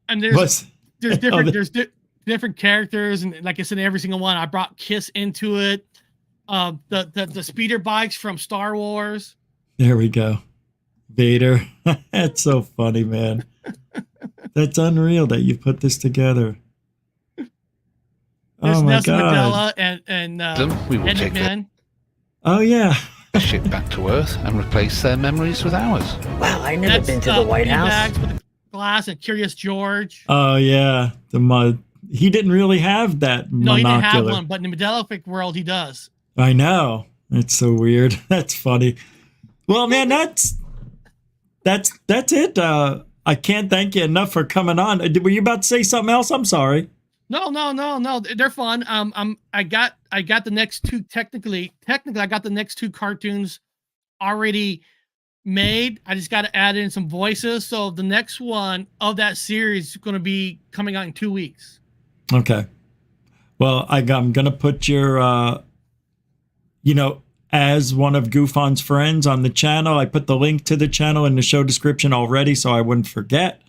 Speaker 10: and there's
Speaker 9: What's-
Speaker 10: different
Speaker 9: Oh,
Speaker 10: there's different characters, and like I said, every single one. I brought Kiss into it. The speeder bikes from Star Wars.
Speaker 9: There we go. Vader. That's so funny, man. That's unreal that you put this together.
Speaker 10: There's
Speaker 9: Oh my
Speaker 10: Nelson
Speaker 9: God.
Speaker 10: Mandela and
Speaker 16: we will
Speaker 10: Ed
Speaker 16: take
Speaker 10: McMahon.
Speaker 9: Oh yeah.
Speaker 16: the ship back to Earth and replace their memories with ours.
Speaker 12: Wow, I never been to the White House.
Speaker 10: Bags with the glass and Curious George.
Speaker 9: Oh yeah. The mud. He didn't really have that
Speaker 10: No, he didn't have
Speaker 9: monocular.
Speaker 10: one, but in the Mandela effect world, he does.
Speaker 9: I know. It's so weird. That's funny. Well, man, that's it. I can't thank you enough for coming on. Were you about to say something else? I'm sorry.
Speaker 10: No. They're fun. I got the next two technically I got the next two cartoons already made. I just got to add in some voices. So the next one of that series is going to be coming out in 2 weeks.
Speaker 9: Okay. Well, I'm going to put your, as one of Goofon's friends on the channel. I put the link to the channel in the show description already so I wouldn't forget.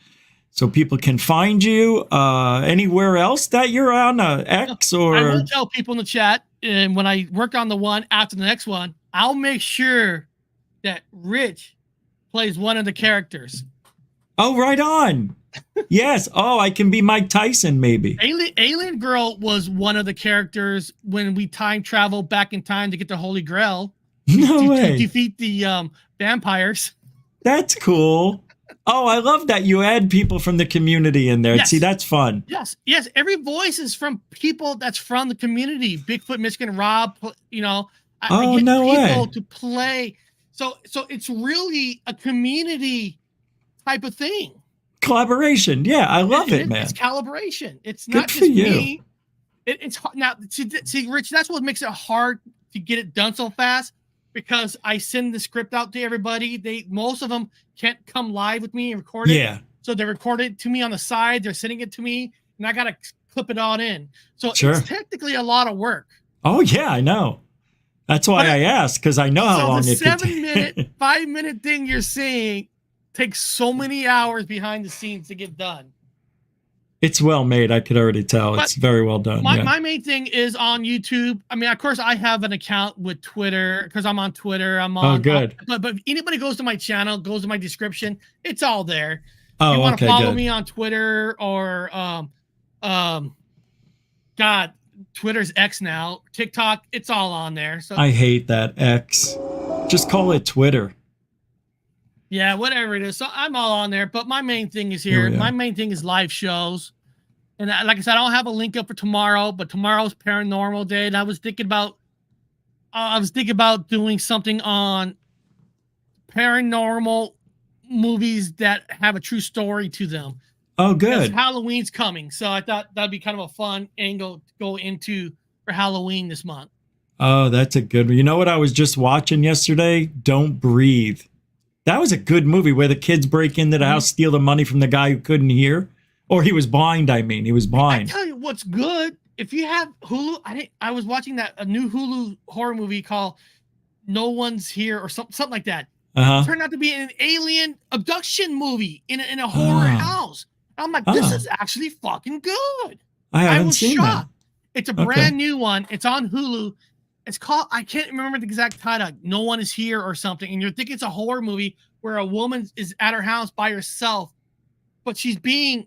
Speaker 9: So people can find you anywhere else that you're on, X or...
Speaker 10: I will tell people in the chat, and when I work on the one after the next one, I'll make sure that Rich plays one of the characters.
Speaker 9: Oh, right on. Yes. Oh, I can be Mike Tyson, maybe.
Speaker 10: Alien Girl was one of the characters when we time traveled back in time to get the Holy Grail.
Speaker 9: No way.
Speaker 10: To defeat the vampires.
Speaker 9: That's cool. Oh, I love that you add people from the community in there.
Speaker 10: Yes.
Speaker 9: See, that's fun.
Speaker 10: Yes. Every voice is from people that's from the community. Bigfoot, Michigan, Rob. I
Speaker 9: Oh,
Speaker 10: get
Speaker 9: no
Speaker 10: people
Speaker 9: way.
Speaker 10: to play. So it's really a community type of thing.
Speaker 9: Collaboration. Yeah, I love it, man.
Speaker 10: It's calibration. It's
Speaker 9: Good
Speaker 10: not
Speaker 9: for
Speaker 10: just
Speaker 9: you.
Speaker 10: me. It's hard. Now, see, Rich, that's what makes it hard to get it done so fast, because I send the script out to everybody. Most of them can't come live with me and record it.
Speaker 9: Yeah.
Speaker 10: So they record it to me on the side. They're sending it to me, and I got to clip it all in. So
Speaker 9: Sure.
Speaker 10: it's technically a lot of work.
Speaker 9: Oh, yeah, I know. That's why I asked, because I know how long
Speaker 10: the
Speaker 9: it could
Speaker 10: 7-minute, 5-minute thing you're seeing takes so many hours behind the scenes to get done.
Speaker 9: It's well made. I could already tell.
Speaker 10: But
Speaker 9: It's very well done. Yeah.
Speaker 10: My main thing is on YouTube. I mean, of course, I have an account with Twitter because I'm on Twitter. I'm on.
Speaker 9: Oh, good.
Speaker 10: But if anybody goes to my channel, goes to my description, it's all there.
Speaker 9: Oh,
Speaker 10: you want to
Speaker 9: okay,
Speaker 10: follow
Speaker 9: good.
Speaker 10: me on Twitter or God, Twitter's X now, TikTok, it's all on there. So
Speaker 9: I hate that X. Just call it Twitter.
Speaker 10: yeah, whatever it is. So I'm all on there, but my main thing is
Speaker 9: Here
Speaker 10: here.
Speaker 9: we are.
Speaker 10: My main thing is live shows. And like I said, I don't have a link up for tomorrow, but tomorrow's Paranormal Day. And I was thinking about doing something on paranormal movies that have a true story to them.
Speaker 9: Oh,
Speaker 10: Because
Speaker 9: good.
Speaker 10: Halloween's coming. So I thought that'd be kind of a fun angle to go into for Halloween this month.
Speaker 9: Oh, that's a good one. You know what I was just watching yesterday? Don't Breathe. That was a good movie where the kids break into the house, steal the money from the guy who couldn't hear. Or he was blind, I mean. He was blind.
Speaker 10: I tell you what's good. If you have Hulu, I was watching a new Hulu horror movie called No One's Here or something like that. It turned out to be an alien abduction movie in a horror house. I'm like, this is actually fucking good.
Speaker 9: I was seen shocked.
Speaker 10: That. It's a brand new one. It's on Hulu. It's called, I can't remember the exact title, like No One Is Here or something. And you're thinking it's a horror movie where a woman is at her house by herself, but she's being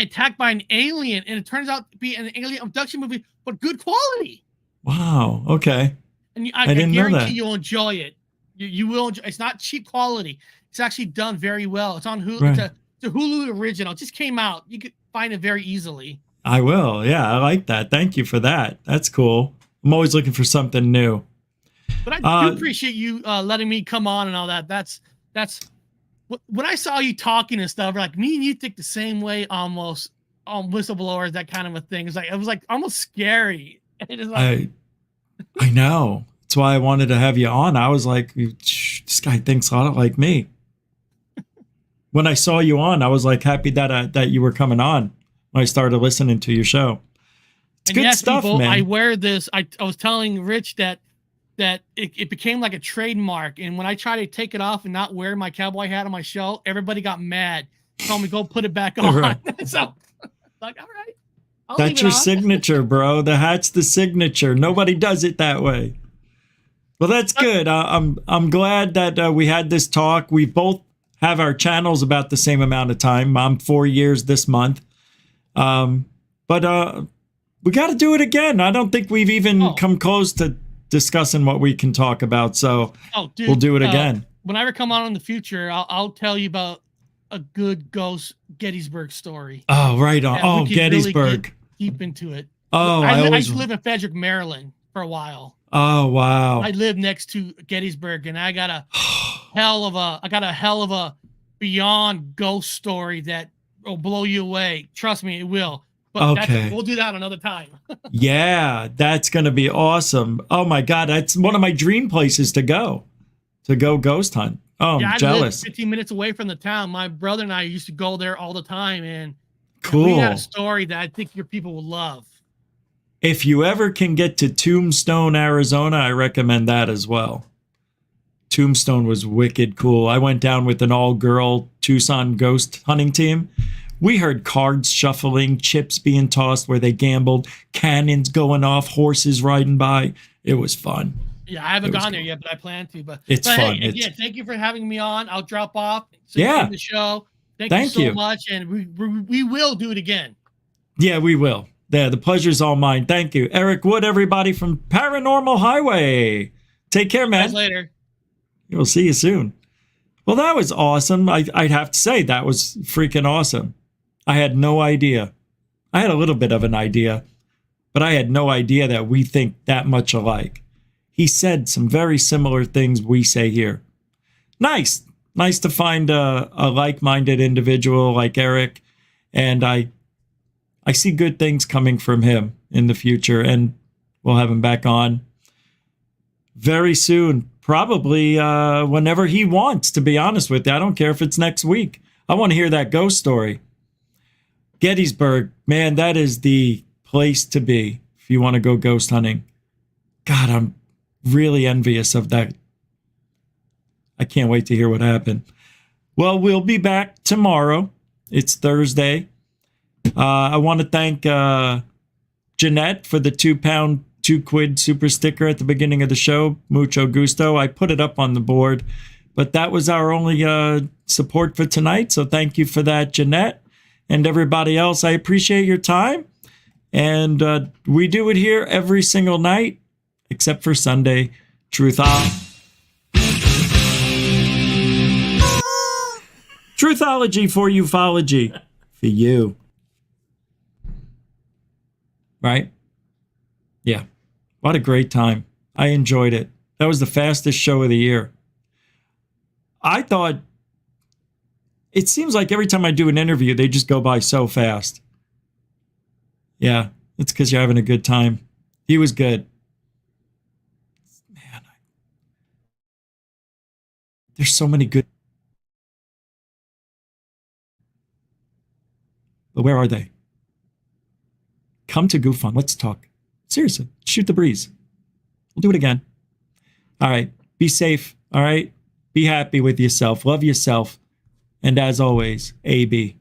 Speaker 10: attacked by an alien. And it turns out to be an alien abduction movie, but good quality.
Speaker 9: Wow. Okay.
Speaker 10: And I guarantee you'll enjoy it. You will enjoy. It's not cheap quality. It's actually done very well. It's on Hulu. Right. It's a Hulu original. It just came out. You could find it very easily.
Speaker 9: I will. Yeah, I like that. Thank you for that. That's cool. I'm always looking for something new.
Speaker 10: But I do appreciate you letting me come on and all that. That's when I saw you talking and stuff. Like me and you think the same way almost on whistleblowers, that kind of a thing. It was like almost scary. It is like,
Speaker 9: I know. That's why I wanted to have you on. I was like, this guy thinks a lot like me. When I saw you on, I was like happy that you were coming on when I started listening to your show. It's good stuff, people, man.
Speaker 10: I wear this. I was telling Rich that it became like a trademark. And when I try to take it off and not wear my cowboy hat on my show, everybody got mad. Told me go put it back on. Right. So like, all right.
Speaker 9: That's your signature, bro. The hat's the signature. Nobody does it that way. Well, that's good. I'm glad that we had this talk. We both have our channels about the same amount of time. I'm 4 years this month. But we got to do it again. I don't think we've even come close to discussing what we can talk about. So
Speaker 10: dude,
Speaker 9: we'll do it again.
Speaker 10: When I ever come on in the future, I'll tell you about a good ghost Gettysburg story.
Speaker 9: Oh, right on. Gettysburg. Really get
Speaker 10: deep into it.
Speaker 9: Oh,
Speaker 10: I used to live in Frederick, Maryland for a while.
Speaker 9: Oh, wow.
Speaker 10: I lived next to Gettysburg, and I got a hell of a beyond ghost story that will blow you away. Trust me, it will. But we'll do that another time.
Speaker 9: Yeah, that's going to be awesome. Oh my God, that's one of my dream places to go ghost hunt. Oh, I'm jealous.
Speaker 10: I live 15 minutes away from the town. My brother and I used to go there all the time, and
Speaker 9: cool.
Speaker 10: We had a story that I think your people will love.
Speaker 9: If you ever can get to Tombstone, Arizona, I recommend that as well. Tombstone was wicked cool. I went down with an all-girl Tucson ghost hunting team. We heard cards shuffling, chips being tossed where they gambled, cannons going off, horses riding by. It was fun.
Speaker 10: Yeah, I haven't gone there yet, but I plan to. But
Speaker 9: it's fun.
Speaker 10: Hey, again, thank you for having me on. I'll drop off.
Speaker 9: Yeah.
Speaker 10: The show. Thank you so much, and we will do it again.
Speaker 9: Yeah, we will. Yeah, the pleasure's all mine. Thank you. Eric Wood, everybody from Paranormal Highway. Take care, man.
Speaker 10: Guys, later.
Speaker 9: We'll see you soon. Well, that was awesome. I'd have to say that was freaking awesome. I had no idea. I had a little bit of an idea, but I had no idea that we think that much alike. He said some very similar things we say here. Nice. Nice to find a like-minded individual like Eric. And I see good things coming from him in the future, and we'll have him back on very soon. Probably whenever he wants, to be honest with you. I don't care if it's next week. I want to hear that ghost story. Gettysburg, man, that is the place to be if you want to go ghost hunting. God, I'm really envious of that. I can't wait to hear what happened. Well, we'll be back tomorrow. It's Thursday. I want to thank Jeanette for the £2, £2 super sticker at the beginning of the show. Mucho gusto. I put it up on the board, but that was our only support for tonight. So thank you for that, Jeanette. And everybody else, I appreciate your time. And we do it here every single night, except for Sunday. Truthology for ufology. For you. Right? Yeah. What a great time. I enjoyed it. That was the fastest show of the year. I thought, it seems like every time I do an interview, they just go by so fast. Yeah, it's because you're having a good time. He was good. Man, there's so many good. But where are they? Come to Goof On. Let's talk. Seriously, shoot the breeze. We'll do it again. All right. Be safe. All right. Be happy with yourself. Love yourself. And as always, AB,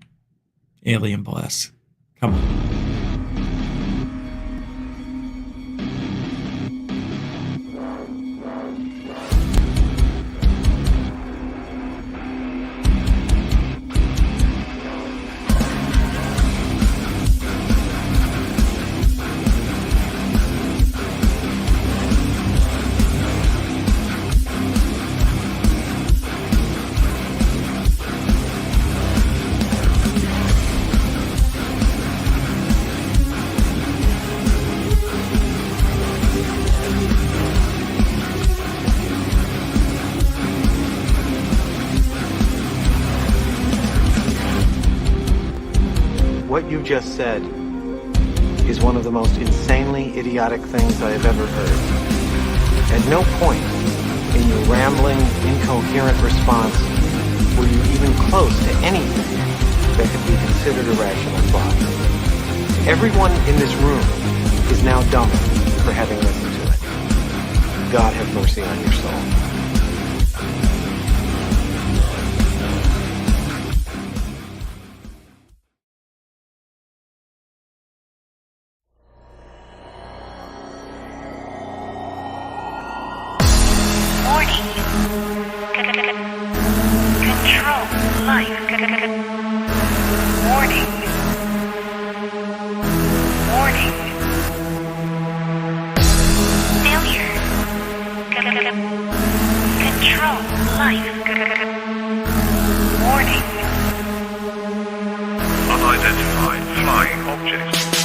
Speaker 9: Alien Bless. Come on.
Speaker 17: What you just said is one of the most insanely idiotic things I have ever heard. At no point in your rambling, incoherent response were you even close to anything that could be considered a rational thought. Everyone in this room is now dumber for having listened to it. God have mercy on your soul.
Speaker 5: Unidentified flying objects.